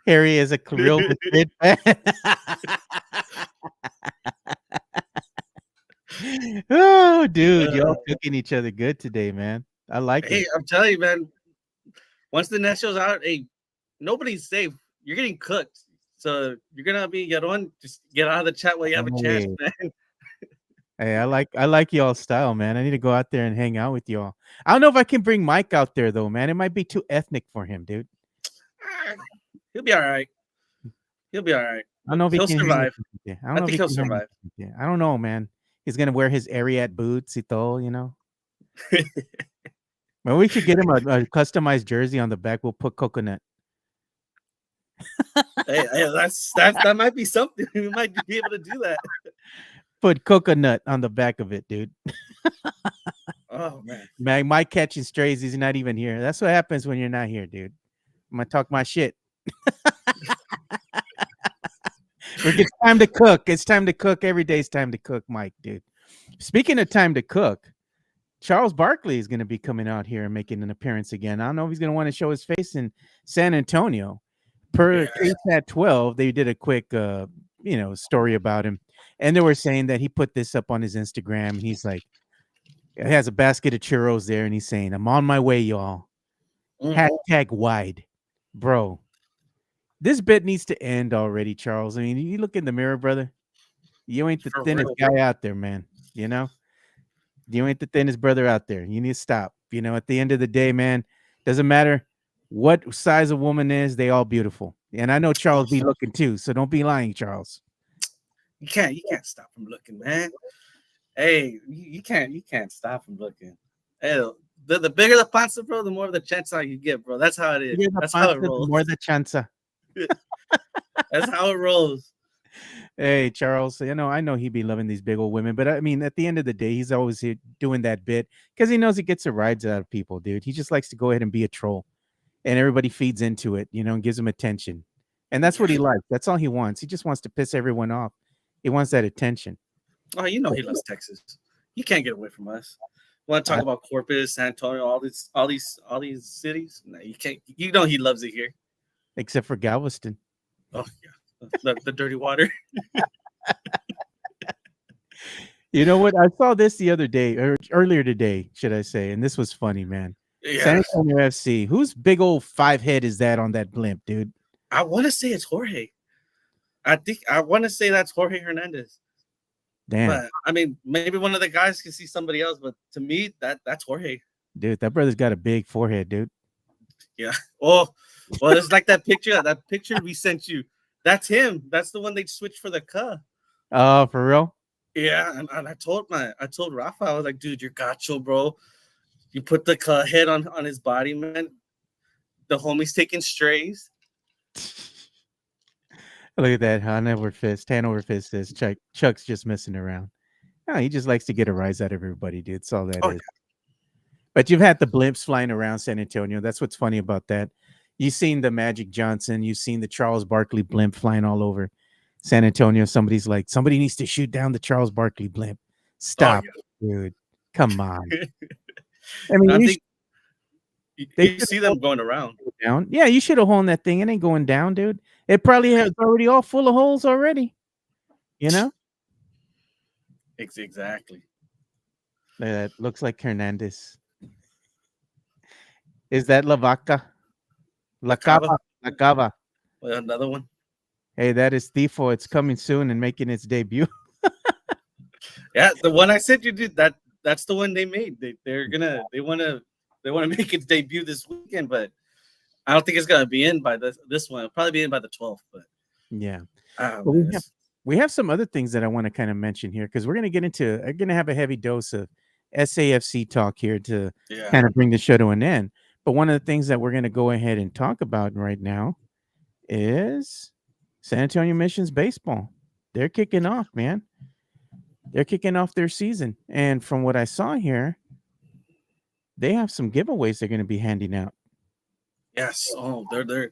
S1: Harry is a real Madrid fan. Oh, dude, y'all
S2: Uh,
S1: cooking each other good today, man. I like
S2: hey,
S1: it.
S2: I'm telling you, man. Once the net shows out, hey, nobody's safe. You're getting cooked. So you're gonna be get on. Just get out of the chat while you have a chance,
S1: Hey,
S2: man.
S1: hey, I like y'all style, man. I need to go out there and hang out with y'all. I don't know if I can bring Mike out there though, man. It might be too ethnic for him, dude.
S2: He'll be all right. He'll be all right.
S1: I don't know if he
S2: He'll
S1: can hang with
S2: survive.
S1: us. I don't
S2: I
S1: know if
S2: think
S1: he
S2: he'll
S1: can hang with
S2: survive.
S1: us. I don't know, man. He's gonna wear his Ariat boots, y todo, you know. Well, we should get him a customized jersey on the back. We'll put coconut.
S2: Hey, that might be something. We might be able to do that.
S1: Put coconut on the back of it, dude.
S2: Oh man.
S1: Man, Mike catching strays. He's not even here. That's what happens when you're not here, dude. I'm gonna talk my shit. It's time to cook. It's time to cook. Every day's time to cook, Mike, dude. Speaking of time to cook, Charles Barkley is going to be coming out here and making an appearance again. I don't know if he's going to want to show his face in San Antonio. Per
S2: Yeah.
S1: KSAT 12, they did a quick, story about him, and they were saying that he put this up on his Instagram, and he's like, he has a basket of churros there, and he's saying, "I'm on my way, y'all."
S2: Mm,
S1: Hashtag wide, bro. This bit needs to end already, Charles. I mean, you look in the mirror, brother. You ain't the
S2: for
S1: thinnest
S2: real.
S1: guy out there, man. You know, you ain't the thinnest brother out there. You need to stop. At the end of the day, man, doesn't matter what size a woman is, they all beautiful. And I know Charles be looking too, so don't be lying, Charles.
S2: You can't stop from looking, man. Hey, you can't stop from looking. Hey, the bigger the panza, bro, the more of the chance you get, bro. That's how it is.
S1: Bigger the
S2: That's how
S1: panza,
S2: it
S1: the
S2: rolls.
S1: more the chanza.
S2: That's how it rolls.
S1: Hey, Charles, I know he be loving these big old women, but I mean, at the end of the day, he's always here doing that bit because he knows he gets the rides out of people, dude. He just likes to go ahead and be a troll, and everybody feeds into it, and gives him attention. And that's what
S2: Yeah.
S1: he likes. That's all he wants. He just wants to piss everyone off. He wants that attention.
S2: Oh, you know he loves Texas. You can't get away from us. Want to
S1: I,
S2: talk about Corpus, San Antonio, all these cities? No, you can't. You know he loves it here.
S1: except for Galveston.
S2: Oh yeah, the dirty water.
S1: You know what? I saw this the other day, or earlier today, should I say? And this was funny, man. San
S2: Yeah,
S1: Antonio FC. Whose big old 5 head is that on that blimp, dude?
S2: I want to say it's Jorge. I want to say that's Jorge Hernandez.
S1: Damn,
S2: But I mean, maybe one of the guys can see somebody else. But to me, that's Jorge.
S1: dude, that brother's got a big forehead, dude.
S2: Yeah. Oh, well, it's like that picture. That picture we sent you. That's him. That's the one they switched for the cuh.
S1: Oh, for real?
S2: Yeah, and I told Rafa, I was like, dude, you're gacho, bro. You put the head on his body, man. The homie's taking strays.
S1: Look at that, Hanover Fist. Hanover Fist says Chuck's just messing around. No, he just likes to get a rise out of everybody, dude. That's all that
S2: Oh
S1: is. But you've had the blimps flying around San Antonio. That's what's funny about that. You've seen the Magic Johnson. You've seen the Charles Barkley blimp flying all over San Antonio. Somebody's like, somebody needs to shoot down the Charles Barkley blimp.
S2: oh
S1: Stop, dude. Come on.
S2: yeah.
S1: I mean,
S2: I think
S1: they
S2: you
S1: should
S2: see
S1: have
S2: them going around.
S1: down. Yeah, you should have honed that thing. It ain't going down, dude. It probably has already all full of holes already. You know?
S2: Exactly.
S1: That looks like Hernandez. Is that La Vaca? La
S2: Cava,
S1: Cava. La Cava.
S2: another one.
S1: Hey, that is Tifo. It's coming soon and making its debut.
S2: Yeah, the one I said you did that. That's the one they made. They want to make its debut this weekend, but I don't think it's gonna be in by this one. It'll probably be in by the 12th. But
S1: Yeah.
S2: oh,
S1: But
S2: man,
S1: we have some other things that I want to kind of mention here because we're going to have a heavy dose of SAFC talk here to
S2: yeah,
S1: kind of bring the show to an end. But one of the things that we're going to go ahead and talk about right now is San Antonio Missions baseball. They're kicking off, man. They're kicking off their season. And from what I saw here, they have some giveaways they're going to be handing out.
S2: yes. Oh, they're.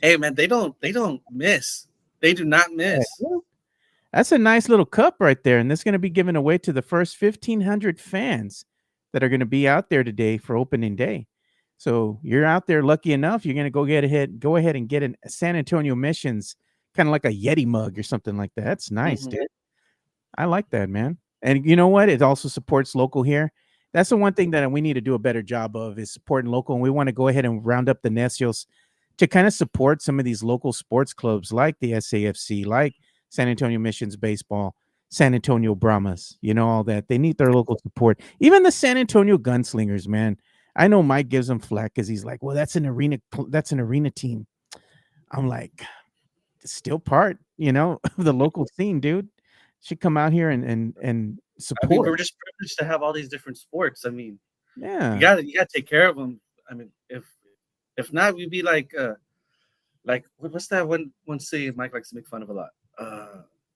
S2: Hey, man, they don't miss. They do not miss.
S1: That's a nice little cup right there. And that's going to be given away to the first 1,500 fans that are going to be out there today for opening day. So you're out there lucky enough, you're going to go ahead and get a San Antonio Missions, kind of like a Yeti mug or something like that. That's nice, dude. I like that, man. And you know what? It also supports local here. That's the one thing that we need to do a better job of is supporting local. And we want to go ahead and round up the Necios to kind of support some of these local sports clubs like the SAFC, like San Antonio Missions Baseball, San Antonio Brahmas, all that. They need their local support. Even the San Antonio Gunslingers, man. I know Mike gives them flack because he's like, well, that's an arena team. I'm like, it's still part, of the local scene, dude. Should come out here and support.
S2: I mean, we're just privileged to have all these different sports. I mean,
S1: yeah,
S2: you gotta take care of them. I mean, if not, we'd be like what's that one city Mike likes to make fun of a lot?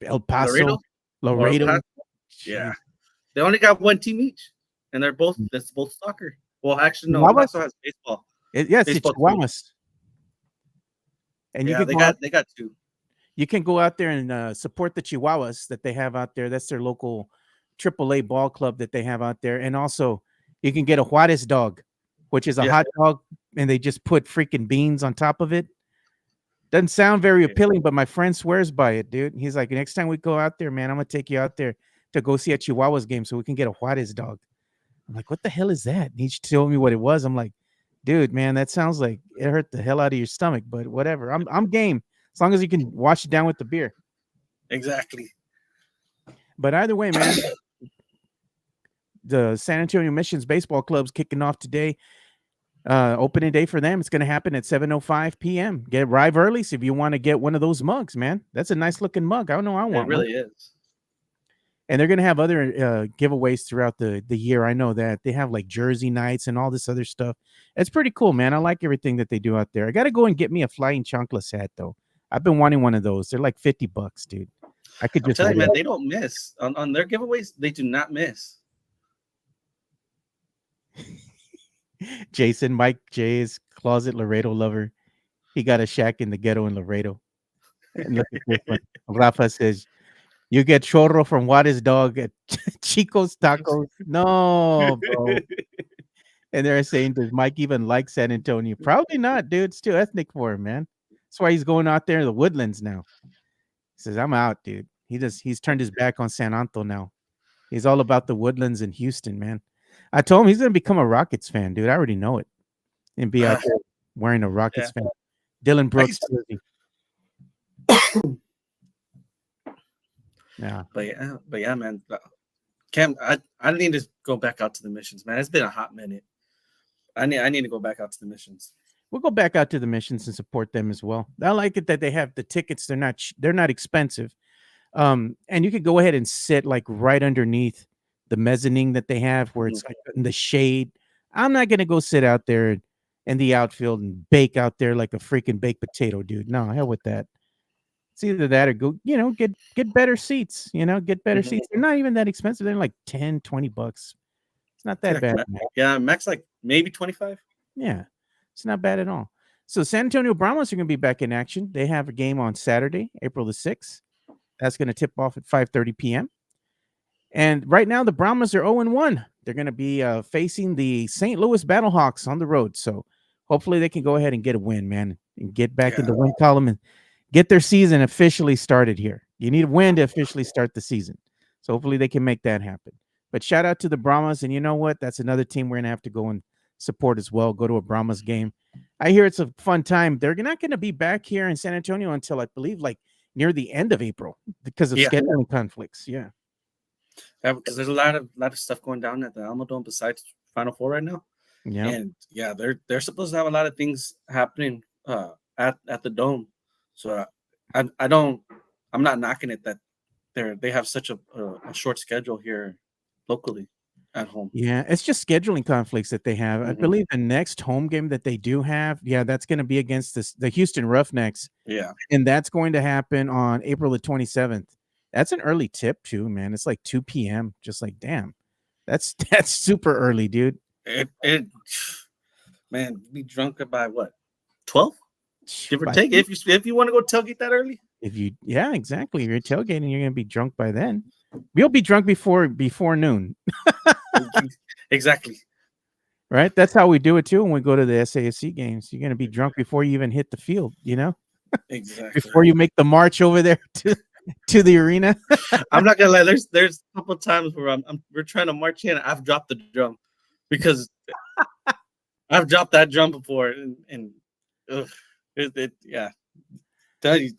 S1: El Paso, Laredo.
S2: Yeah, they only got one team each, and that's both soccer. Well, actually, no,
S1: Chihuahuas?
S2: it also has baseball.
S1: Yes, it's
S2: baseball
S1: Chihuahuas. And
S2: yeah, they got two.
S1: You can go out there and support the Chihuahuas that they have out there. That's their local AAA ball club that they have out there. And also, you can get a Juarez dog, which is a hot dog, and they just put freaking beans on top of it. Doesn't sound very appealing, but my friend swears by it, dude. He's like, next time we go out there, man, I'm going to take you out there to go see a Chihuahuas game so we can get a Juarez dog. I'm like, what the hell is that? And he told me what it was. I'm like, dude, man, that sounds like it hurt the hell out of your stomach, but whatever. I'm game. As long as you can wash it down with the beer.
S2: Exactly.
S1: But either way, man, the San Antonio Missions Baseball Club's kicking off today. Opening day for them. It's going to happen at 7:05 p.m. Arrive early. So if you want to get one of those mugs, man, that's a nice looking mug. I want
S2: it really
S1: one.
S2: is.
S1: And they're going to have other giveaways throughout the year. I know that they have like jersey nights and all this other stuff. It's pretty cool, man. I like everything that they do out there. I got to go and get me a Flying Chanclas hat, though. I've been wanting one of those. They're like $50, dude. I could just
S2: tell you, man, they don't miss on their giveaways. They do not miss.
S1: Jason, Mike J's closet Laredo lover. He got a shack in the ghetto in Laredo. And look at this one. Rafa says, you get chorro from Juarez dog at Chico's Tacos. No, bro. And they're saying, does Mike even like San Antonio? Probably not, dude. It's too ethnic for him, man. That's why he's going out there in the woodlands now. He says, I'm out, dude. He's turned his back on San Anto now. He's all about the woodlands in Houston, man. I told him he's going to become a Rockets fan, dude. I already know it. And be out there wearing a Rockets fan. Dylan Brooks. Yeah.
S2: But yeah, man. Cam, I need to go back out to the Missions, man. It's been a hot minute. I need to go back out to the Missions.
S1: We'll go back out to the Missions and support them as well. I like it that they have the tickets. They're not expensive. And you could go ahead and sit like right underneath the mezzanine that they have where it's like in the shade. I'm not going to go sit out there in the outfield and bake out there like a freaking baked potato, dude. No, hell with that. It's either that or go, get better seats, get better
S2: Mhm.
S1: seats. They're not even that expensive. They're like 10, $20. It's not that
S2: Yeah,
S1: bad, man.
S2: yeah, max like maybe 25.
S1: Yeah, it's not bad at all. So San Antonio Brahmas are going to be back in action. They have a game on Saturday, April the 6th. That's going to tip off at 5:30 p.m. And right now, the Brahmas are 0-1. They're going to be facing the St. Louis Battlehawks on the road. So hopefully they can go ahead and get a win, man, and get back in
S2: Yeah,
S1: the win column and get their season officially started here. You need a win to officially start the season. So hopefully they can make that happen. But shout out to the Brahmas. And you know what? That's another team we're going to have to go and support as well. Go to a Brahmas game. I hear it's a fun time. They're not going to be back here in San Antonio until I believe like near the end of April because of
S2: yeah,
S1: scheduling conflicts. Yeah.
S2: yeah, because there's a lot of stuff going down at the Alamo Dome besides Final Four right now.
S1: Yeah.
S2: And yeah, they're supposed to have a lot of things happening at the dome. So I don't I'm not knocking it that they have such a short schedule here locally at home.
S1: Yeah, it's just scheduling conflicts that they have. I
S2: Hmm.
S1: believe the next home game that they do have, yeah, that's going to be against the Houston Roughnecks,
S2: Yeah,
S1: and that's going to happen on April the 27th. That's an early tip too, man. It's like 2 p.m. Just like, damn, that's that's super early, dude.
S2: it man, be drunk by what 12, give or
S1: By
S2: take. If you want to go tailgate that early,
S1: if you, yeah, exactly. If you're tailgating, you're gonna be drunk by then. You'll be drunk before noon,
S2: exactly,
S1: right? That's how we do it too when we go to the SAFC games. You're gonna be drunk before you even hit the field,
S2: exactly.
S1: before you make the march over there to the arena.
S2: I'm not gonna lie. There's a couple times where we're trying to march in. I've dropped the drum because I've dropped that drum before, and ugh, yeah. Tell you,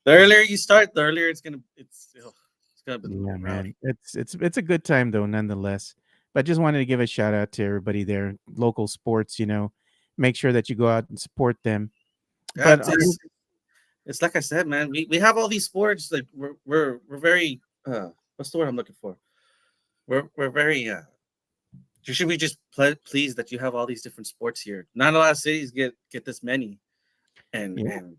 S2: the earlier you start, the earlier it's gonna be a
S1: Yeah,
S2: little rowdy.
S1: man. It's a good time though, nonetheless. But just wanted to give a shout out to everybody there, local sports, make sure that you go out and support them.
S2: Yeah,
S1: But
S2: it's like I said, man. We have all these sports. Like we're very what's the word I'm looking for? We're very you should be just pleased that you have all these different sports here. Not a lot of cities get this many, and
S1: yeah,
S2: and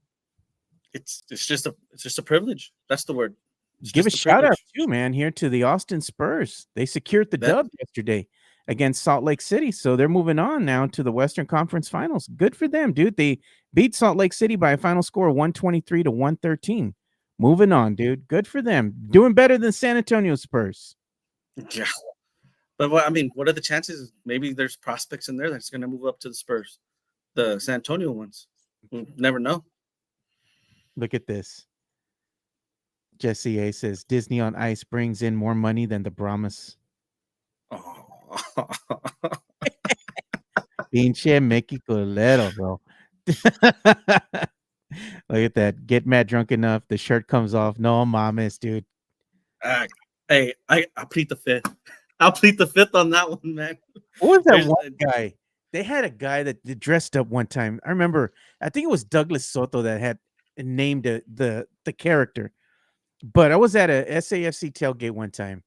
S2: it's just a privilege. That's the word. It's
S1: give a
S2: just a
S1: shout out
S2: privilege.
S1: too, man, here to the Austin Spurs. They secured the
S2: That
S1: dub yesterday against Salt Lake City. So they're moving on now to the Western Conference Finals. Good for them, dude. They beat Salt Lake City by a final score of 123 to 113. Moving on, dude. Good for them. Doing better than San Antonio Spurs.
S2: yeah. But what are the chances? Maybe there's prospects in there that's going to move up to the Spurs, the San Antonio ones. We'll never know.
S1: Look at this. Jesse A says Disney on Ice brings in more money than the Brahmas.
S2: Oh.
S1: Pinche Mexicolero, bro. Look at that. Get mad drunk enough. The shirt comes off. No mames, dude.
S2: Uh, hey, I'll plead the fifth. I'll plead the fifth on that one, man.
S1: What was that
S2: There's
S1: one guy? They had a guy that dressed up one time. I remember. I think it was Douglas Soto that had named the character. But I was at a SAFC tailgate one time,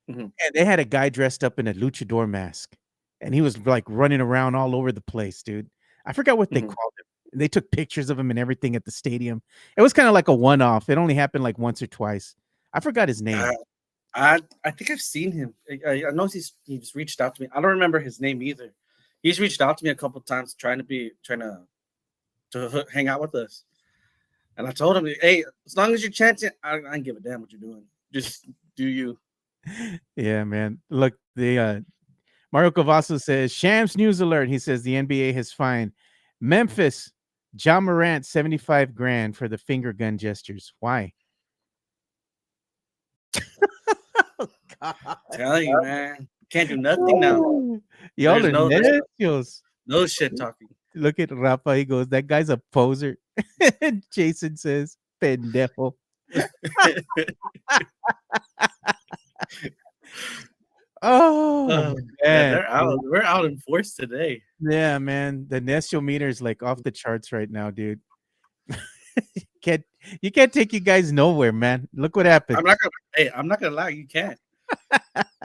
S2: Mhm,
S1: and they had a guy dressed up in a luchador mask, and he was like running around all over the place, dude. I forgot what they
S2: mhm.
S1: called him. They took pictures of him and everything at the stadium. It was kind of like a one-off. It only happened like once or twice. I forgot his
S2: Uh,
S1: name.
S2: I think I've seen him. I know he's reached out to me. I don't remember his name either. He's reached out to me a couple times trying to hang out with us. And I told him, hey, as long as you're chanting, I don't give a damn what you're doing. Just do you.
S1: Yeah, man. Look, the Mario Cavasso says Shams news alert. He says the NBA has fined Memphis John Morant 75 grand for the finger gun gestures. Why? God.
S2: Telling you, man. Can't do nothing now.
S1: Y'all
S2: There's
S1: are
S2: no
S1: necios.
S2: no shit talking.
S1: Look at Rafa. He goes, that guy's a poser. And Jason says, pendejo. Oh,
S2: Yeah,
S1: man.
S2: they're out. We're out in force today.
S1: Yeah, man. The Necio meter is like off the charts right now, dude. can't you can't take you guys nowhere, man. Look what happened.
S2: I'm not gonna lie, you can't.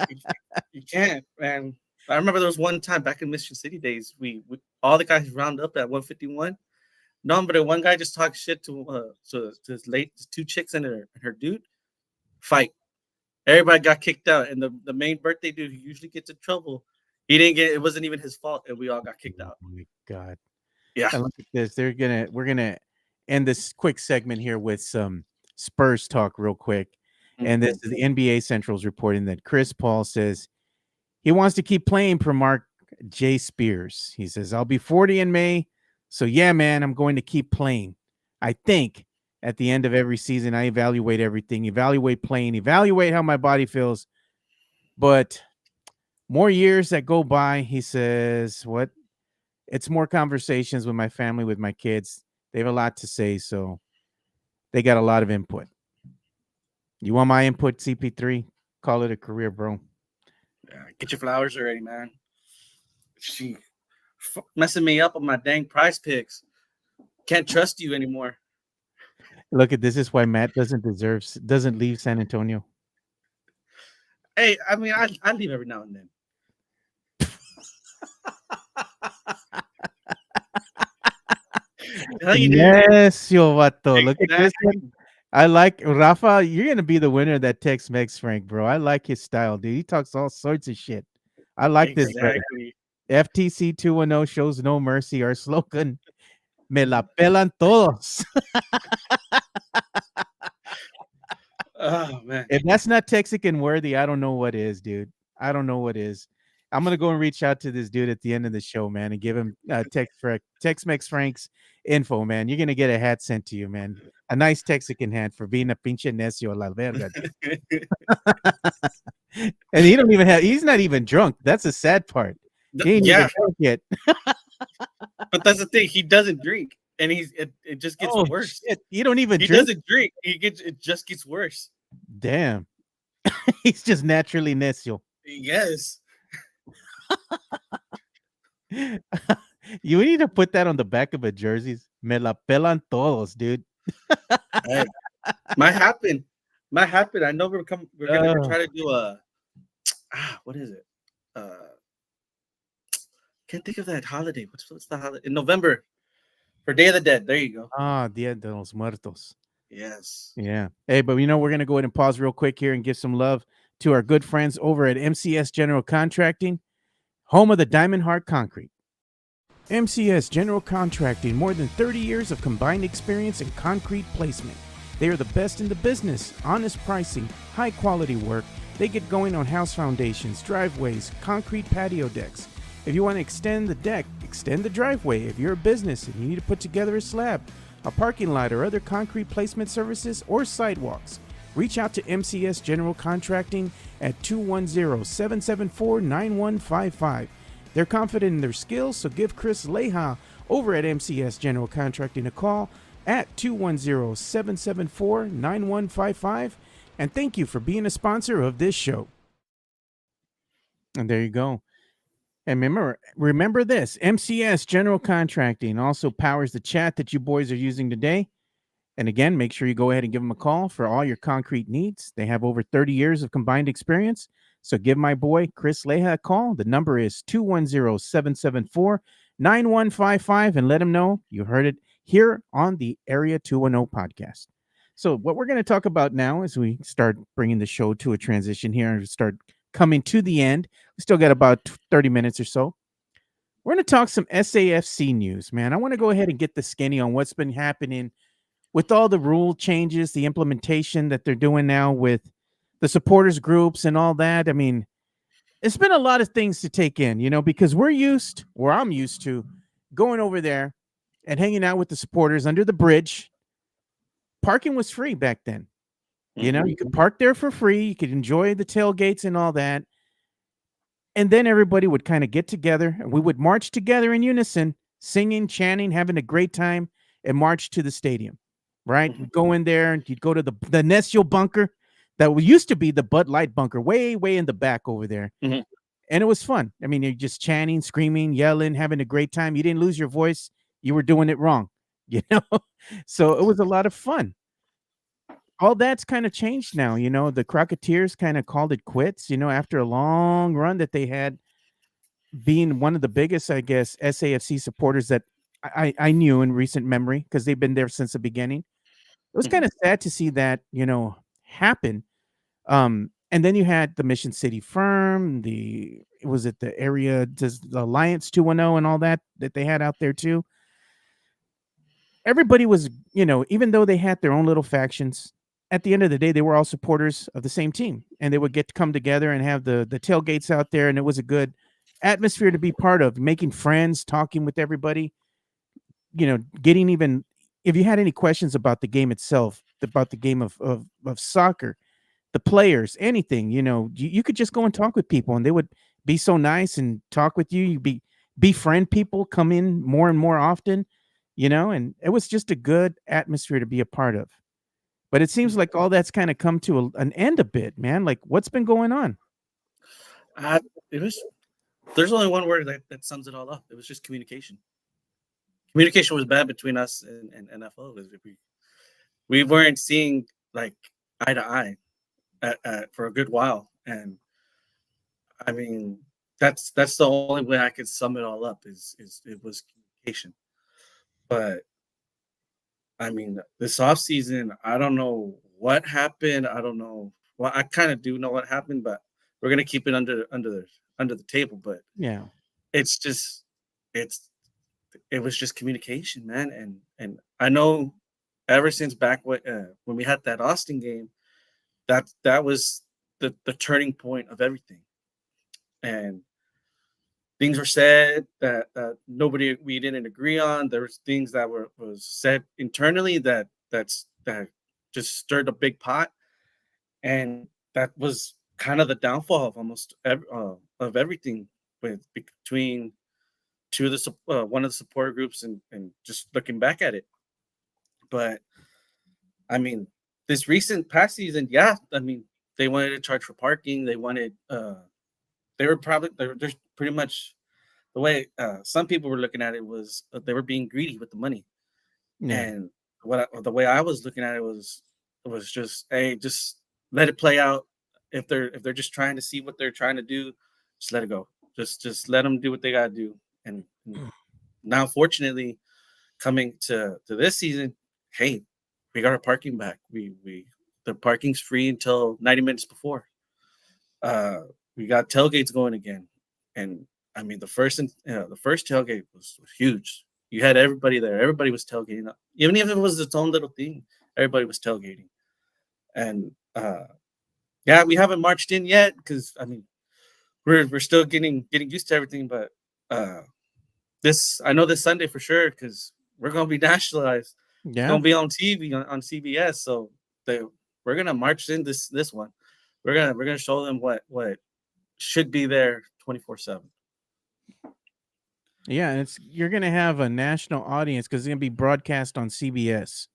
S2: You, you can't, man. I remember there was one time back in Mission City days, we all the guys round up at 151. No, but one guy just talked shit to his two chicks and her dude. Fight. Everybody got kicked out, and the main birthday dude who usually gets in trouble, he didn't get. It wasn't even his fault, and we all got kicked
S1: Oh
S2: out.
S1: my God.
S2: Yeah.
S1: And look at this. We're gonna end this quick segment here with some Spurs talk real quick. And this is the NBA Central's reporting that Chris Paul says he wants to keep playing per Mark J. Spears. He says, I'll be 40 in May. So yeah, man, I'm going to keep playing. I think at the end of every season, I evaluate everything, evaluate playing, evaluate how my body feels. But more years that go by, he says, what? It's more conversations with my family, with my kids. They have a lot to say, so they got a lot of input. You want my input, CP3? Call it a career, bro.
S2: Get your flowers already, man. She messing me up on my dang prize picks. Can't trust you anymore.
S1: Look at this. Is why Matt doesn't leave San Antonio.
S2: Hey, I mean, I leave every now and then.
S1: Yes, yo, vato. Look at this
S2: Exactly.
S1: one. I like Rafa. You're gonna be the winner of that Tex-Mex Frank, bro. I like his style, dude. He talks all sorts of shit. I like this brother.
S2: Exactly.
S1: FTC 210 shows no mercy. Our slogan: Me la pelan todos.
S2: Oh man.
S1: If that's not Texican worthy, I don't know what is, dude. I don't know what is. I'm gonna go and reach out to this dude at the end of the show, man, and give him Tex-Mex Frank's info, man. You're gonna get a hat sent to you, man. A nice Texican hat for being a pinche necio a la verga. And he's not even drunk. That's the sad part. He ain't even drunk yet.
S2: But that's the thing. He doesn't drink, and it just gets worse.
S1: Shit. You don't even
S2: He
S1: drink.
S2: doesn't drink. It just gets worse.
S1: Damn. He's just naturally necio.
S2: Yes.
S1: You need to put that on the back of a jerseys. Me la pelan todos, dude.
S2: Hey, might happen. I know we're gonna try to do a what is it? Can't think of that holiday. What's the holiday in November for Day of the Dead? There you go.
S1: Dia de los Muertos.
S2: Yes.
S1: Yeah. Hey, but we're gonna go ahead and pause real quick here and give some love to our good friends over at MCS General Contracting, home of the Diamond Heart Concrete. MCS General Contracting, more than 30 years of combined experience in concrete placement. They are the best in the business, honest pricing, high quality work. They get going on house foundations, driveways, concrete patio decks. If you want to extend the deck, extend the driveway. If you're a business and you need to put together a slab, a parking lot, or other concrete placement services or sidewalks, reach out to MCS General Contracting at 210-774-9155. They're confident in their skills, so give Chris Leja over at MCS General Contracting a call at 210-774-9155. And thank you for being a sponsor of this show. And there you go. And remember this, MCS General Contracting also powers the chat that you boys are using today. And again, make sure you go ahead and give them a call for all your concrete needs. They have over 30 years of combined experience. So give my boy Chris Leja a call. The number is 210-774-9155 and let him know you heard it here on the Area 210 podcast. So what we're going to talk about now as we start bringing the show to a transition here and start coming to the end. We still got about 30 minutes or so. We're going to talk some SAFC news, man. I want to go ahead and get the skinny on what's been happening with all the rule changes, the implementation that they're doing now with the supporters groups and all that. I mean, it's been a lot of things to take in, because I'm used to going over there and hanging out with the supporters under the bridge. Parking was free back then. You could park there for free. You could enjoy the tailgates and all that. And then everybody would kind of get together and we would march together in unison, singing, chanting, having a great time, and march to the stadium, right? You'd go in there and you'd go to the Necio bunker that used to be the Bud Light bunker, way, way in the back over there.
S2: Mm-hmm.
S1: And it was fun. I mean, you're just chanting, screaming, yelling, having a great time. You didn't lose your voice. You were doing it wrong, So it was a lot of fun. All that's kind of changed now. The Crocketeers kind of called it quits, after a long run that they had being one of the biggest, I guess, SAFC supporters that I knew in recent memory because they've been there since the beginning. It was
S2: Mhm.
S1: kind of sad to see that, happen. And then you had the Mission City firm, was it the area, does the Alliance 210 and all that they had out there too. Everybody was, even though they had their own little factions, at the end of the day, they were all supporters of the same team, and they would get to come together and have the tailgates out there, and it was a good atmosphere to be part of, making friends, talking with everybody, getting even if you had any questions about the game itself, about the game of soccer, the players, anything, you could just go and talk with people, and they would be so nice and talk with you. You befriend people, come in more and more often, and it was just a good atmosphere to be a part of. But it seems like all that's kind of come to an end a bit, man. Like, what's been going on?
S2: Uh, it was. There's only one word that sums it all up. It was just communication. Communication was bad between us and NFL because we weren't seeing like eye to eye for a good while, and I mean that's the only way I could sum it all up is it was communication. But I mean, this off season, I don't know what happened. I don't know. Well, I kind of do know what happened, but we're gonna keep it under the table. But
S1: Yeah.
S2: it's just it's it was just communication, man. And I know ever since back when we had that Austin game, that was the turning point of everything. And things were said that nobody we didn't agree on. There was things that was said internally that just stirred a big pot, and that was kind of the downfall of of everything between two of one of the support groups and just looking back at it. But I mean, this recent past season, yeah, I mean, they wanted to charge for parking. They're pretty much the way some people were looking at it was they were being greedy with the money.
S1: Yeah.
S2: And the way I was looking at it was just, hey, just let it play out. If they're just trying to see what they're trying to do, just let it go. Just let them do what they gotta do. And now, fortunately, coming to this season, hey, we got our parking back. We the parking's free until 90 minutes before. Uh, we got tailgates going again, and I mean the first tailgate was huge. You had everybody there. Everybody was tailgating, even if it was its own little thing. Everybody was tailgating, and yeah, we haven't marched in yet because I mean we're still getting used to everything. But uh, this I know this Sunday for sure because we're gonna be nationalized. It's
S1: Yeah.
S2: gonna be on TV on CBS, so they we're gonna march in this one. We're gonna show them what should be there 24/7.
S1: Yeah, and you're gonna have a national audience because it's gonna be broadcast on CBS,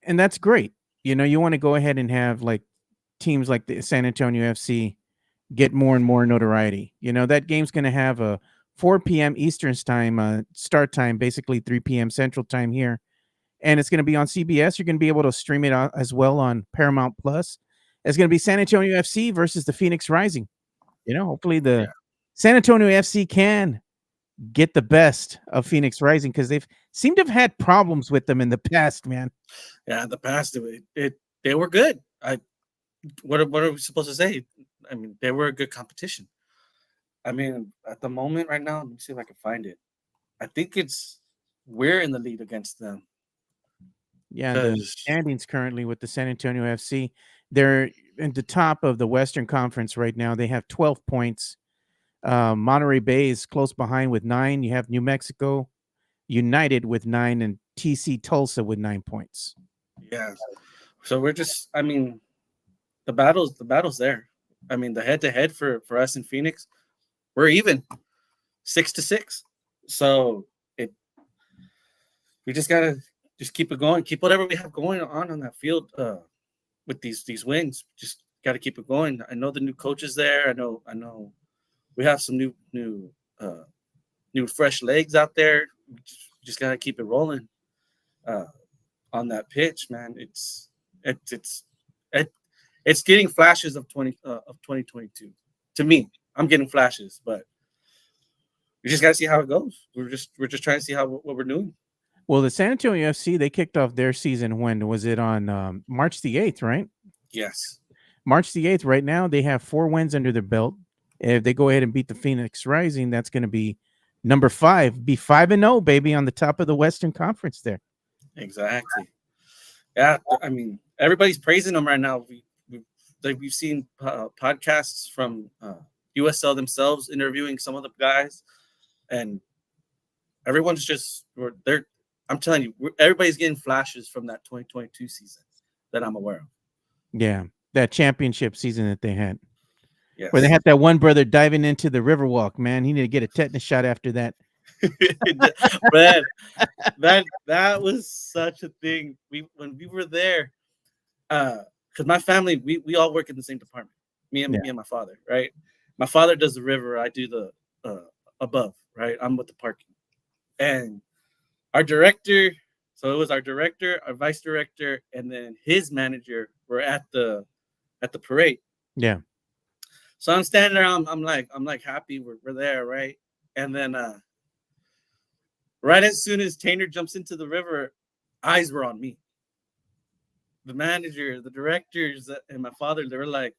S1: and that's great. You want to go ahead and have like teams like the San Antonio FC get more and more notoriety. That game's gonna have a 4 p.m. Eastern time start time, basically 3 p.m. Central time here, and it's gonna be on CBS. You're gonna be able to stream it as well on Paramount Plus. It's gonna be San Antonio FC versus the Phoenix Rising. Hopefully the
S2: Yeah,
S1: San Antonio FC can get the best of Phoenix Rising because they've seemed to have had problems with them in the past, man.
S2: yeah. In the past, they were good. What are we supposed to say? I mean, they were a good competition. I mean, at the moment right now, let me see if I can find it. I think it's we're in the lead against them
S1: Yeah, the
S2: because
S1: standings currently with the San Antonio FC, they're in the top of the Western Conference right now. They have 12 points. Monterey Bay is close behind with 9. You have New Mexico United with 9 and TC Tulsa with 9 points.
S2: yeah. So we're just. I mean, the battle's there. I mean, the head to head for us in Phoenix, we're even 6-6. So it we just gotta just keep it going, keep whatever we have going on that field with these wins. Just gotta keep it going. I know the new coach is there. I know we have some uh, new fresh legs out there. We just gotta keep it rolling uh, on that pitch, man. It's it, it's getting flashes of 2022 to me. I'm getting flashes, but we just gotta see how it goes. We're just trying to see how what we're doing.
S1: Well, the San Antonio FC, they kicked off their season when was it on March the 8th, right?
S2: Yes.
S1: March the 8th. Right now, they have 4 wins under their belt. If they go ahead and beat the Phoenix Rising, that's going to be number 5. Be 5-0, baby, on the top of the Western Conference there.
S2: Exactly. Yeah, I mean, everybody's praising them right now. We've seen podcasts from USL themselves interviewing some of the guys, and everyone's just they're. I'm telling you, everybody's getting flashes from that 2022 season that I'm aware of.
S1: Yeah, that championship season that they had,
S2: Yes.
S1: where they had that one brother diving into the Riverwalk. Man, he needed to get a tetanus shot after that.
S2: Man, that was such a thing. When we were there, because my family, we all work in the same department. Me and my father, right? My father does the river. I do the above, right? I'm with the parking. And our director, so it was our director, our vice director, and then his manager were at the parade.
S1: Yeah.
S2: So I'm standing there. I'm like happy we're there, right? And then right as soon as Tainer jumps into the river, eyes were on me. The manager, the directors, and my father, they were like,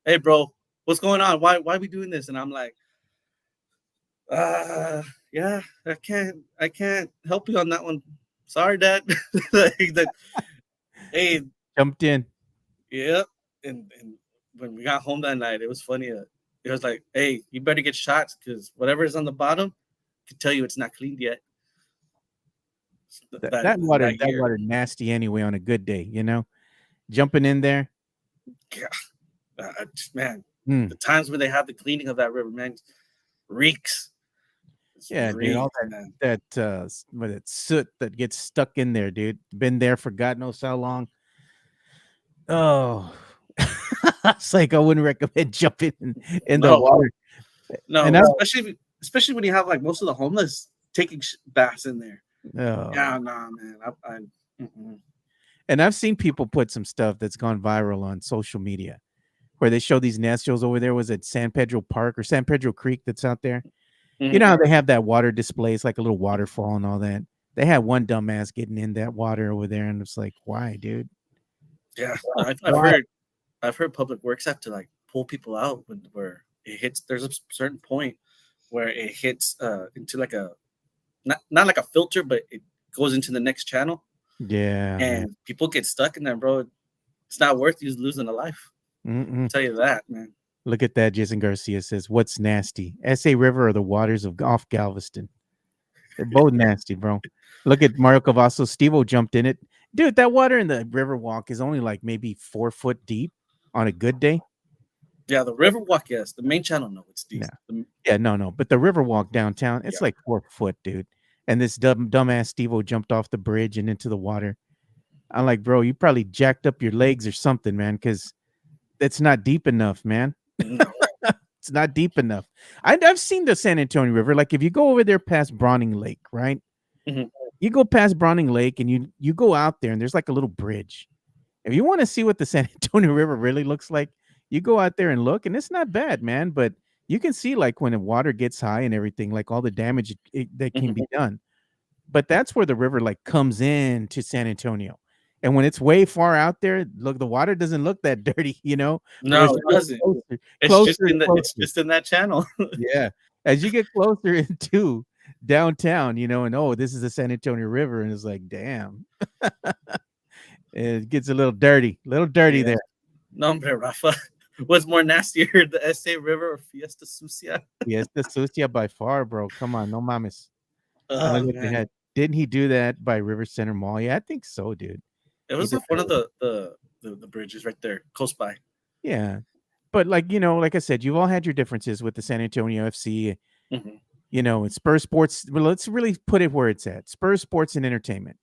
S2: "Hey, bro, what's going on? Why are we doing this?" And I'm like, yeah, I can't help you on that one. Sorry, Dad." Hey,
S1: jumped in.
S2: Yeah, and when we got home that night, it was funny. It was like, "Hey, you better get shots because whatever is on the bottom, I can tell you it's not cleaned yet."
S1: That water nasty anyway on a good day, jumping in there.
S2: Yeah, man, the times when they have the cleaning of that river, man, reeks.
S1: Yeah, dude, all that soot that gets stuck in there, dude. Been there for God knows how long. Oh, it's like I wouldn't recommend jumping in the water.
S2: No, especially when you have like most of the homeless taking baths in there. Oh. Yeah, nah, man.
S1: And I've seen people put some stuff that's gone viral on social media where they show these Nestles over there. Was it San Pedro Park or San Pedro Creek that's out there? Mm-hmm. You know how they have that water display? It's like a little waterfall and all that. They had one dumbass getting in that water over there, and it's like, why, dude?
S2: Yeah, I've heard Public Works have to like pull people out where it hits. There's a certain point where it hits into like a not like a filter, but it goes into the next channel.
S1: Yeah,
S2: and people get stuck in there, bro. It's not worth you losing a life. I'll tell you that, man.
S1: Look at that. Jason Garcia says, "What's nasty? SA River or the waters of off Galveston? They're both nasty, bro." Look at Mario Cavasso. Steve-O jumped in it. Dude, that water in the Riverwalk is only like maybe 4 foot deep on a good day.
S2: Yeah, the Riverwalk, yes. The main channel, no, it's deep.
S1: No. But the Riverwalk downtown, it's like 4 foot, dude. And this dumbass Steve-O jumped off the bridge and into the water. I'm like, bro, you probably jacked up your legs or something, man, because it's not deep enough, man. No. It's not deep enough. I've seen the San Antonio River. Like if you go over there past Browning Lake, right? Mm-hmm. You go past Browning Lake and you go out there and there's like a little bridge. If you want to see what the San Antonio River really looks like, you go out there and look, and it's not bad, man. But you can see like when the water gets high and everything, like all the damage that can be done. But that's where the river like comes in to San Antonio. And when it's way far out there, look, the water doesn't look that dirty,
S2: No, it doesn't. It's just in that channel.
S1: Yeah. As you get closer into downtown, and this is the San Antonio River, and it's like, damn. It gets a little dirty there.
S2: No, hombre, Rafa. What's more nastier, the SA River or Fiesta Sucia?
S1: Fiesta Sucia by far, bro. Come on, no mames. Didn't he do that by River Center Mall? Yeah, I think so, dude.
S2: It was one of the bridges right there, close by.
S1: Yeah. But like I said, you've all had your differences with the San Antonio FC. Mm-hmm. And Spurs Sports. Well, let's really put it where it's at. Spurs Sports and Entertainment,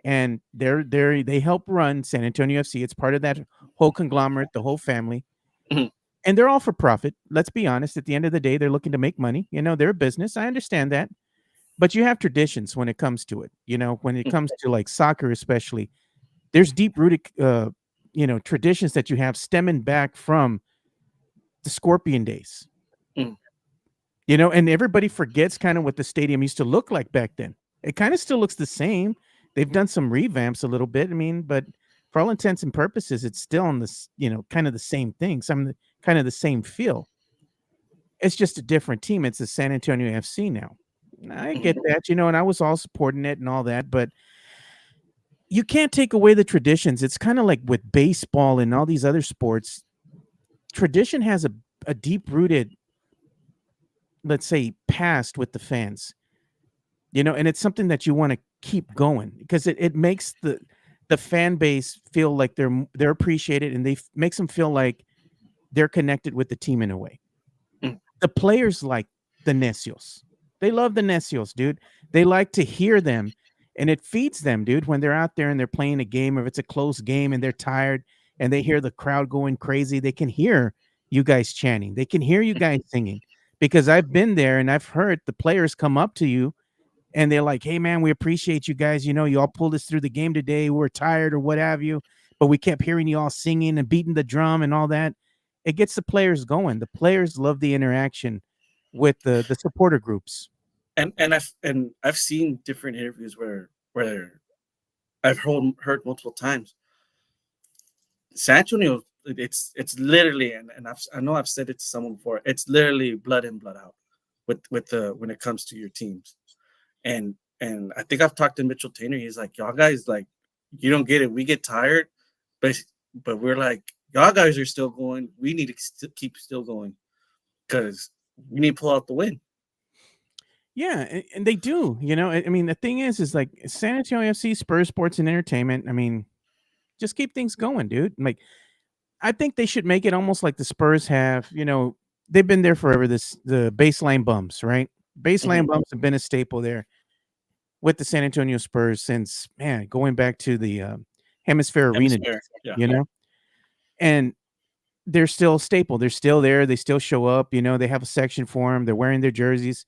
S1: and they help run San Antonio FC. It's part of that whole conglomerate, the whole family. Mm-hmm. And they're all for profit. Let's be honest. At the end of the day, they're looking to make money. They're a business. I understand that. But you have traditions when it comes to it. When it comes to like soccer, especially, there's deep-rooted, traditions that you have stemming back from the Scorpion days. Mm. And everybody forgets kind of what the stadium used to look like back then. It kind of still looks the same. They've done some revamps a little bit. I mean, but for all intents and purposes, it's still on this, kind of the same thing. Kind of the same feel. It's just a different team. It's the San Antonio FC now. I get
S2: Mhm.
S1: that, and I was all supporting it and all that, but you can't take away the traditions. It's kind of like with baseball and all these other sports. Tradition has a deep rooted, let's say, past with the fans. And it's something that you want to keep going because it makes the fan base feel like they're appreciated, and makes them feel like they're connected with the team in a way.
S2: Mm.
S1: The players like the Necios. They love the Necios, dude. They like to hear them, and it feeds them, dude, when they're out there and they're playing a game, or if it's a close game and they're tired and they hear the crowd going crazy. They can hear you guys chanting. They can hear you guys singing, because I've been there and I've heard the players come up to you and they're like, "Hey, man, we appreciate you guys. You all pulled us through the game today. We were tired or what have you, but we kept hearing you all singing and beating the drum and all that." It gets the players going. The players love the interaction with the supporter groups.
S2: And I've seen different interviews where I've heard multiple times. San Antonio, it's literally, and I know I've said it to someone before. It's literally blood in, blood out with the when it comes to your teams. And I think I've talked to Mitchell Tainer. He's like, y'all guys, like, you don't get it. We get tired, but we're like, y'all guys are still going. We need to keep still going because we need to pull out the win.
S1: Yeah, and they do. I mean, the thing is like San Antonio FC, Spurs Sports and Entertainment. I mean, just keep things going, dude. Like, I think they should make it almost like the Spurs have. They've been there forever. The baseline bumps, right? Baseline
S2: Mhm.
S1: bumps have been a staple there with the San Antonio Spurs since, man, going back to the Hemisphere Arena
S2: Hemisphere,
S1: days,
S2: yeah.
S1: and they're still a staple. They're still there. They still show up. They have a section for them. They're wearing their jerseys,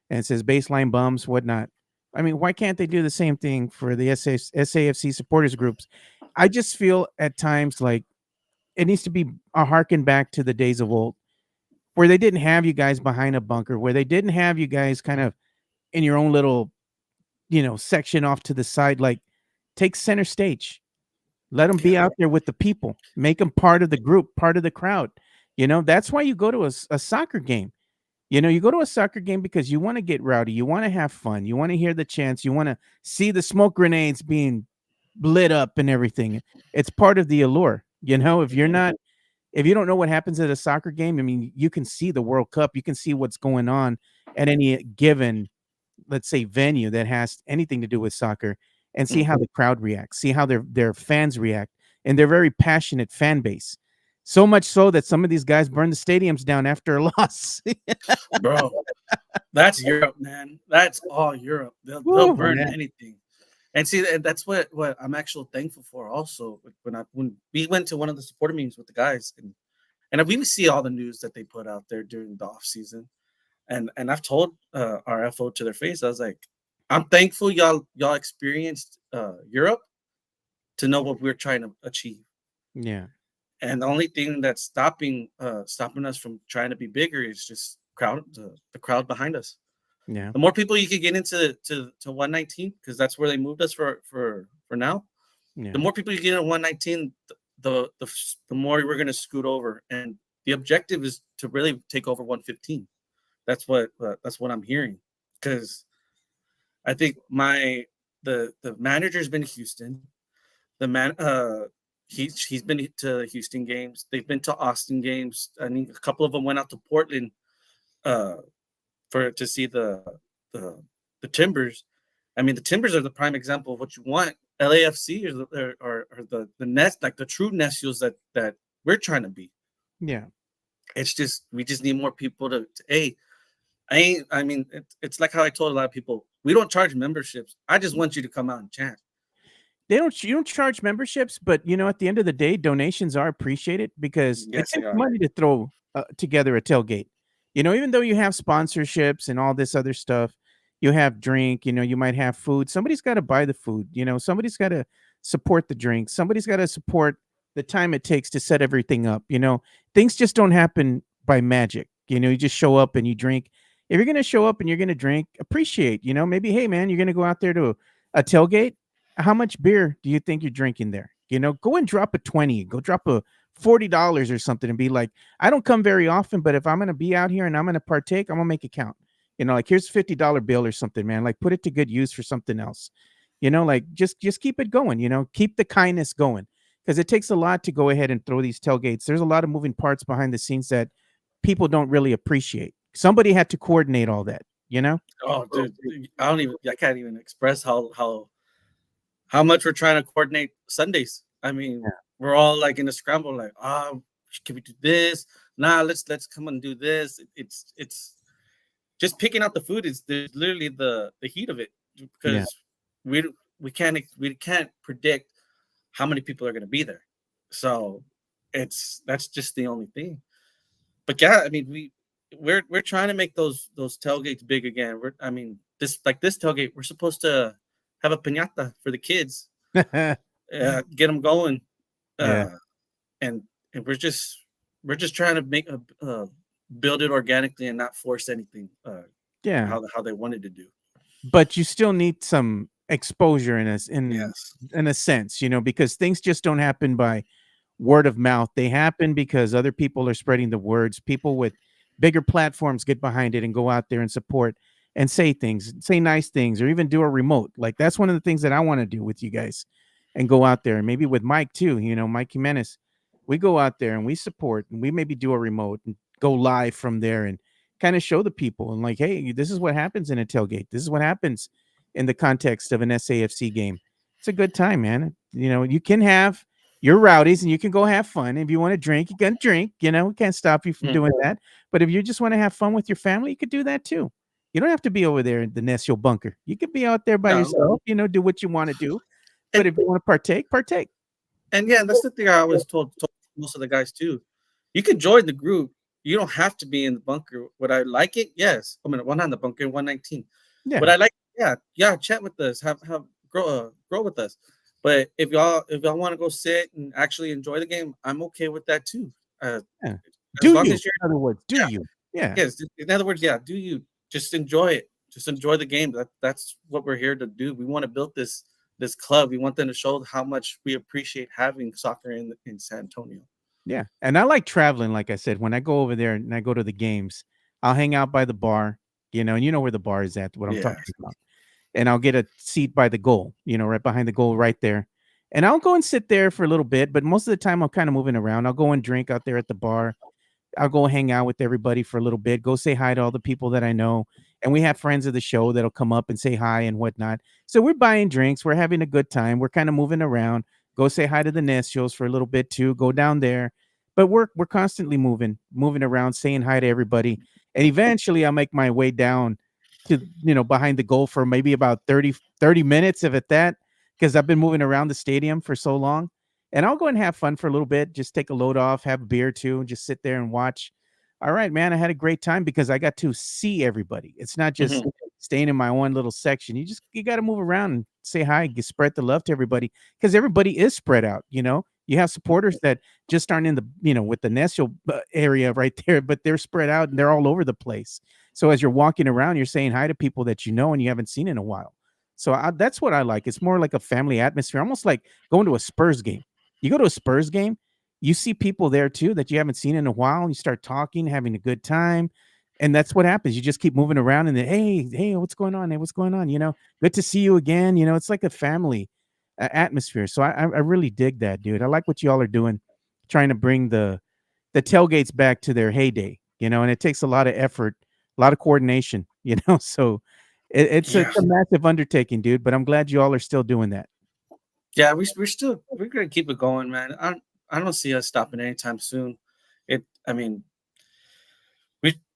S1: and it says baseline bumps, whatnot. I mean, why can't they do the same thing for the SAFC supporters groups? I just feel at times like it needs to be a harken back to the days of old, where they didn't have you guys behind a bunker, where they didn't have you guys kind of in your own little, section off to the side. Like, take center stage. Let them be
S2: Yeah.
S1: out there with the people. Make them part of the group, part of the crowd. That's why you go to a soccer game. You go to a soccer game because you want to get rowdy. You want to have fun. You want to hear the chants. You want to see the smoke grenades being lit up and everything. It's part of the allure.
S2: Mhm.
S1: If you don't know what happens at a soccer game, I mean, you can see the World Cup. You can see what's going on at any given, let's say, venue that has anything to do with soccer, and see how
S2: Mhm.
S1: the crowd reacts, see how their fans react, and they're very passionate fan base. So much so that some of these guys burn the stadiums down after a loss.
S2: Bro, that's Europe, man. That's all Europe. They'll
S1: Woo,
S2: burn
S1: man.
S2: anything. And see, and that's what I'm actually thankful for. Also, when we went to one of the supporter meetings with the guys, and we see all the news that they put out there during the off season, and I've told our FO to their face, I was like, I'm thankful y'all experienced Europe to know what we're trying to achieve.
S1: Yeah,
S2: And the only thing that's stopping us from trying to be bigger is just the crowd behind us.
S1: yeah,
S2: The more people you can get into to 119, because that's where they moved us for now. The
S1: yeah,
S2: more people you get in 119, the more we're gonna scoot over. And the objective is to really take over 115. That's what I'm hearing. Because I think the manager's been to Houston. The man he's been to Houston games. They've been to Austin games. I mean, a couple of them went out to Portland uh, for to see the the Timbers. I mean, the Timbers are the prime example of what you want. LAFC are the nest, like the true Nestios that we're trying to be.
S1: yeah.
S2: It's just we just need more people to hey, I mean, it's like how I told a lot of people, we don't charge memberships. I just want you to come out and chant.
S1: You don't charge memberships, but at the end of the day, donations are appreciated because it
S2: Yes, they
S1: takes
S2: are.
S1: money to throw together a tailgate. Even though you have sponsorships and all this other stuff, you have drink, you might have food. Somebody's got to buy the food, somebody's got to support the drink. Somebody's got to support the time it takes to set everything up. Things just don't happen by magic. You just show up and you drink. if you're gonna show up and you're gonna drink, appreciate. Maybe, hey man, you're gonna go out there to a tailgate. How much beer do you think you're drinking there? Go and drop a 20, go drop a $40 or something, and be like, I don't come very often, but if I'm gonna be out here and I'm gonna partake, I'm gonna make it count. Like, here's a $50 bill or something, man. Like, put it to good use for something else. Like, just keep it going. Keep the kindness going, because it takes a lot to go ahead and throw these tailgates. There's a lot of moving parts behind the scenes that people don't really appreciate. Somebody had to coordinate all that, you know?
S2: Oh, dude, I can't even express how much we're trying to coordinate Sundays. I mean,
S1: Yeah.
S2: we're all like in a scramble, like, can we do this? Nah, let's come and do this. It's just picking out the food is literally the heat of it,
S1: Yeah.
S2: because we can't predict how many people are going to be there. So that's just the only thing. But yeah, I mean, we're trying to make those tailgates big again. This tailgate, we're supposed to have a piñata for the kids, get them going,
S1: Yeah.
S2: and we're just trying to make build it organically and not force anything.
S1: Yeah.
S2: How they wanted to do.
S1: But you still need some exposure
S2: Yes.
S1: in a sense, because things just don't happen by word of mouth. They happen because other people are spreading the words. People with bigger platforms get behind it and go out there and support and say nice things, or even do a remote. Like, that's one of the things that I want to do with you guys, and go out there, and maybe with Mike too, Mike Jimenez. We go out there and we support, and we maybe do a remote and go live from there, and kind of show the people, and like, hey, this is what happens in a tailgate. This is what happens in the context of an SAFC game. It's a good time, man. You can have your rowdies and you can go have fun. If you want to drink, you can drink. We can't stop you from doing that. But if you just want to have fun with your family, you could do that too. You don't have to be over there in the Necio bunker. You could be out there by yourself, do what you want to do. But if you want to partake.
S2: And yeah, that's the thing I always told most of the guys too. You can join the group. You don't have to be in the bunker. Would I like it? Yes. I'm in one on the bunker, 119.
S1: Yeah.
S2: But I like, yeah, chat with us, have grow with us. But if y'all want to go sit and actually enjoy the game, I'm okay with that too.
S1: Yeah.
S2: As
S1: Do
S2: long
S1: you?
S2: as you're,
S1: In other words, do
S2: yeah.
S1: you? Yeah.
S2: Yes. In other words, yeah, do you just enjoy it? Just enjoy the game. That's what we're here to do. We want to build this club. We want them to show how much we appreciate having soccer in San Antonio.
S1: Yeah. And I like traveling. Like I said, when I go over there and I go to the games, I'll hang out by the bar, and you know where the bar is at, what I'm talking about. And I'll get a seat by the goal, right behind the goal right there. And I'll go and sit there for a little bit, but most of the time I'm kind of moving around. I'll go and drink out there at the bar. I'll go hang out with everybody for a little bit, go say hi to all the people that I know. And we have friends of the show that'll come up and say hi and whatnot. So we're buying drinks. We're having a good time. We're kind of moving around. Go say hi to the Nestios for a little bit too. Go down there. But we're constantly moving around, saying hi to everybody. And eventually I'll make my way down to, behind the goal for maybe about 30 minutes, if at that, because I've been moving around the stadium for so long. And I'll go and have fun for a little bit, just take a load off, have a beer too, and just sit there and watch. All right, man, I had a great time because I got to see everybody. It's not just staying in my one little section. You got to move around and say hi, spread the love to everybody, because everybody is spread out. You have supporters that just aren't in the, with the Necio area right there, but they're spread out and they're all over the place. So as you're walking around, you're saying hi to people that you know and you haven't seen in a while. So that's what I like. It's more like a family atmosphere, almost like going to a Spurs game. You go to a Spurs game, you see people there too that you haven't seen in a while. And you start talking, having a good time. And that's what happens. You just keep moving around and then, hey, what's going on? Hey, what's going on? Good to see you again. It's like a family atmosphere. So I really dig that, dude. I like what y'all are doing, trying to bring the tailgates back to their heyday, and it takes a lot of effort, a lot of coordination, so it's a massive undertaking, dude, but I'm glad you all are still doing that.
S2: Yeah, we're gonna keep it going, man. I don't see us stopping anytime soon.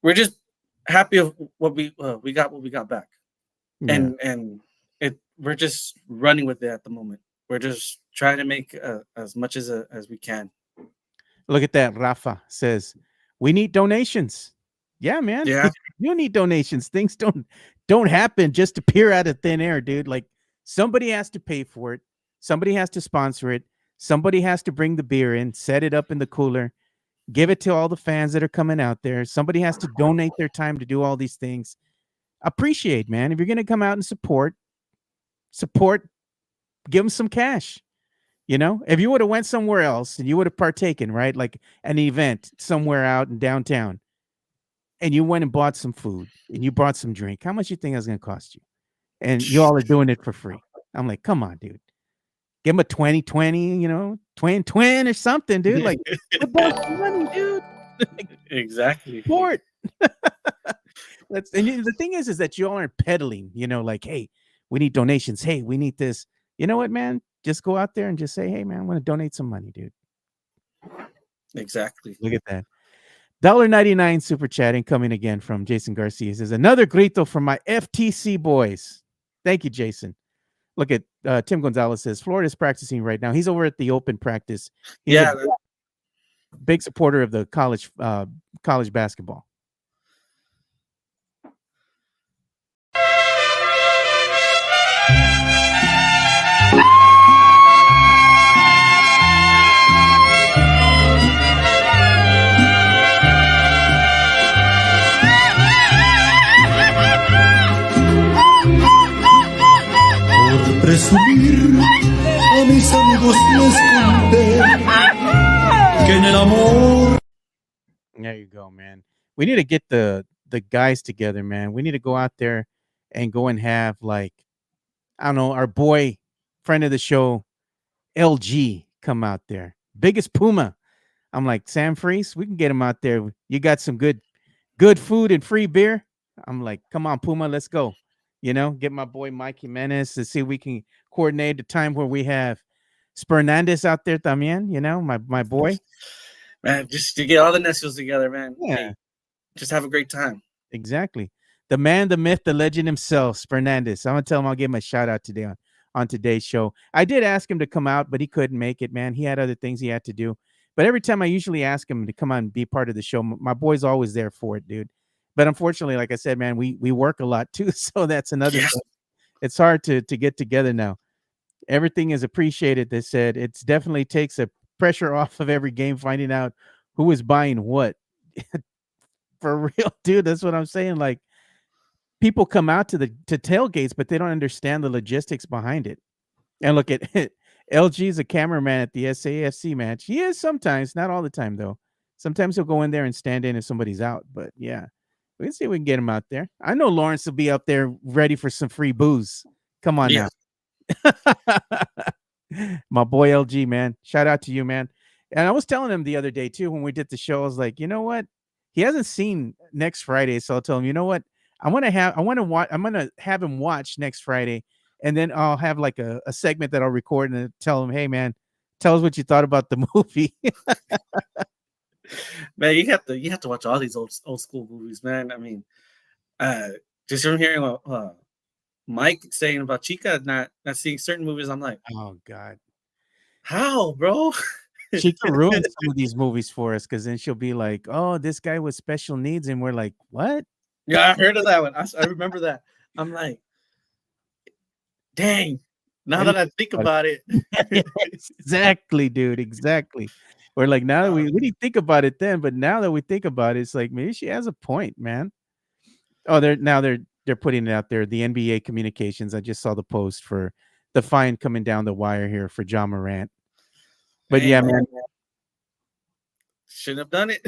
S2: We're just happy of what we got back,
S1: Yeah.
S2: and we're just running with it at the moment. We're just trying to make as much as we can.
S1: Look at that. Rafa says, we need donations. Yeah, man.
S2: Yeah.
S1: You need donations. Things don't happen, just appear out of thin air, dude. Like, somebody has to pay for it. Somebody has to sponsor it. Somebody has to bring the beer in, set it up in the cooler. Give it to all the fans that are coming out there. Somebody has to donate their time to do all these things. Appreciate, man. If you're going to come out and support, give them some cash. You know, if you would have went somewhere else and you would have partaken, right? Like an event somewhere out in downtown, and you went and bought some food and you brought some drink, how much you think that's going to cost you? And you all are doing it for free. I'm like, come on, dude. Give them a 20-20, you know, twin or something, dude. Like, put down some money, dude.
S2: Exactly.
S1: Support. The thing is that you all aren't peddling, you know, like, hey, we need donations. Hey, we need this. You know what, man? Just go out there and just say, hey, man, I want to donate some money, dude.
S2: Exactly.
S1: Look at that. $1.99 super chatting coming again from Jason Garcia. He says, another grito from my FTC boys. Thank you, Jason. Look at Tim Gonzalez says, Florida's practicing right now. He's over at the open practice. He's a big supporter of the college basketball.
S3: Presumir a mis amigos les conté que en el amor.
S1: There you go, man. We need to get the guys together, man. We need to go out there and go and have, like, I don't know, our boy, friend of the show, LG, come out there. Biggest Puma. I'm like, Sam Freese, we can get him out there. You got some good food and free beer. I'm like, come on, Puma, let's go. You know, get my boy Mike Jimenez to see if we can coordinate the time where we have Spernandez out there también, you know, my boy.
S2: Man, just to get all the Necios together, man.
S1: Yeah.
S2: Hey, just have a great time.
S1: Exactly. The man, the myth, the legend himself, Spernandez. I'm going to tell him I'll give him a shout out today on today's show. I did ask him to come out, but he couldn't make it, man. He had other things he had to do. But every time I usually ask him to come on and be part of the show, my boy's always there for it, dude. But unfortunately, like I said, man, we work a lot too. So that's another thing. It's hard to get together now. Everything is appreciated. They said it definitely takes a pressure off of every game, finding out who is buying what. For real, dude. That's what I'm saying. Like, people come out to tailgates, but they don't understand the logistics behind it. And look at it. LG's a cameraman at the SAFC match. He is sometimes, not all the time though. Sometimes he'll go in there and stand in if somebody's out. But yeah. We can see if we can get him out there. I know Lawrence will be up there ready for some free booze. Come on now. My boy LG, man. Shout out to you, man. And I was telling him the other day too, when we did the show, I was like, you know what? He hasn't seen next Friday. So I'll tell him, you know what? I'm going to have him watch next Friday. And then I'll have like a segment that I'll record and tell him, hey man, tell us what you thought about the movie.
S2: Man, you have to watch all these old school movies, man. I mean, just from hearing Mike saying about Chica not seeing certain movies, I'm like,
S1: oh God,
S2: how, bro?
S1: Chica ruins some of these movies for us because then she'll be like, oh, this guy with special needs, and we're like, what?
S2: Yeah, I heard of that one. I remember that. I'm like, dang. Now that I think about it.
S1: Exactly, dude. Exactly. We're like, now that we didn't think about it then, but now that we think about it, it's like maybe she has a point, man. Oh, they're putting it out there. The NBA communications. I just saw the post for the fine coming down the wire here for John Morant. But yeah, man.
S2: Shouldn't have done it.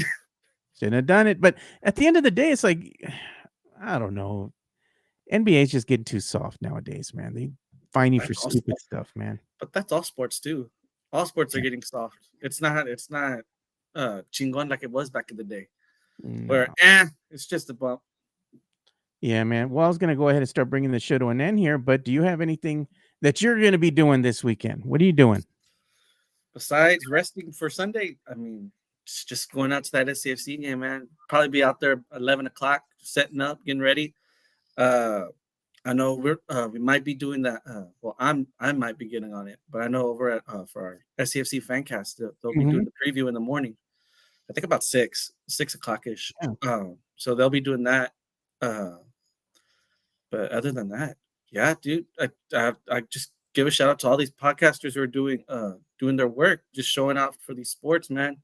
S1: Shouldn't have done it. But at the end of the day, it's like, I don't know. NBA is just getting too soft nowadays, man. They fine you for stupid stuff, man.
S2: But that's all sports too. All sports are getting soft. It's not chingon like it was back in the day. No. Where it's just a bump.
S1: Yeah, man. Well, I was going to go ahead and start bringing the show to an end here, but do you have anything that you're going to be doing this weekend? What are you doing?
S2: Besides resting for Sunday, I mean, just going out to that SCFC game, man. Probably be out there 11 o'clock, setting up, getting ready. I know we might be doing that. Well, I might be getting on it, but I know over at for our SCFC Fancast, they'll be doing the preview in the morning. I think about 6 o'clock ish. Yeah. So they'll be doing that. But other than that, yeah, dude, I just give a shout out to all these podcasters who are doing their work, just showing out for these sports, man.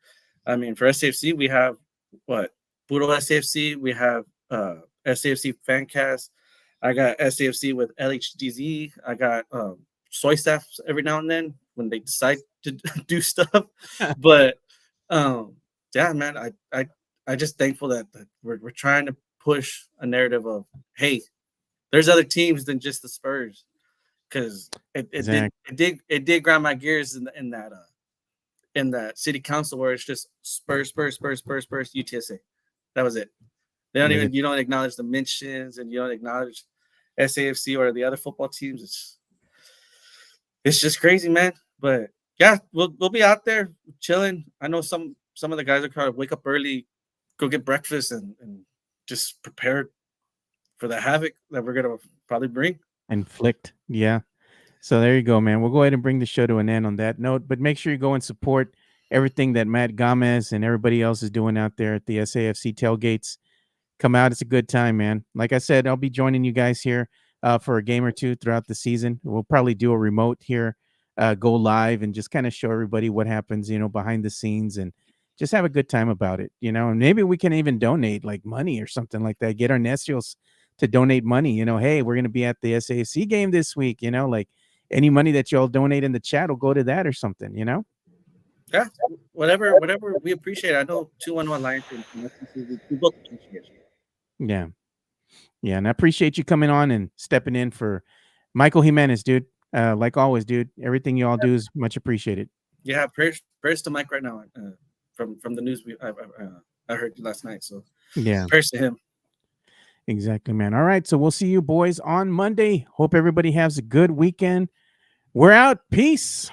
S2: I mean, for SAFC, we have what? Puro SAFC. We have SAFC Fancast. I got SAFC with LHDZ. I got Soy Staff every now and then when they decide to do stuff. But um, yeah, man, I just thankful that we're trying to push a narrative of, hey, there's other teams than just the Spurs, because
S1: Exactly.
S2: it did grind my gears in that city council where it's just Spurs, UTSA. That was it. They don't
S1: Yeah,
S2: even, you don't acknowledge the mentions, and you don't acknowledge SAFC or the other football teams. It's just crazy, man. But yeah, we'll be out there chilling. I know some of the guys are trying to wake up early, go get breakfast, and just prepare for the havoc that we're gonna probably bring.
S1: inflict. Yeah. So there you go, man. We'll go ahead and bring the show to an end on that note, but make sure you go and support everything that Matt Gomez and everybody else is doing out there at the SAFC tailgates. Come out. It's a good time, man. Like I said, I'll be joining you guys here for a game or two throughout the season. We'll probably do a remote here, go live, and just kind of show everybody what happens, behind the scenes, and just have a good time about it, and maybe we can even donate like money or something like that. Get our Nestials to donate money, hey, we're going to be at the SAFC game this week, like any money that y'all donate in the chat will go to that or something.
S2: Yeah, whatever we appreciate. I know 211 Lions and we both appreciate it.
S1: Yeah. Yeah, and I appreciate you coming on and stepping in for Michael Jimenez, dude. Like always, dude. Everything you all do is much appreciated.
S2: Yeah, prayers to Mike right now. From the news I heard last night. So
S1: Yeah,
S2: prayers to him.
S1: exactly, man. All right, so we'll see you boys on Monday. Hope everybody has a good weekend. We're out. Peace.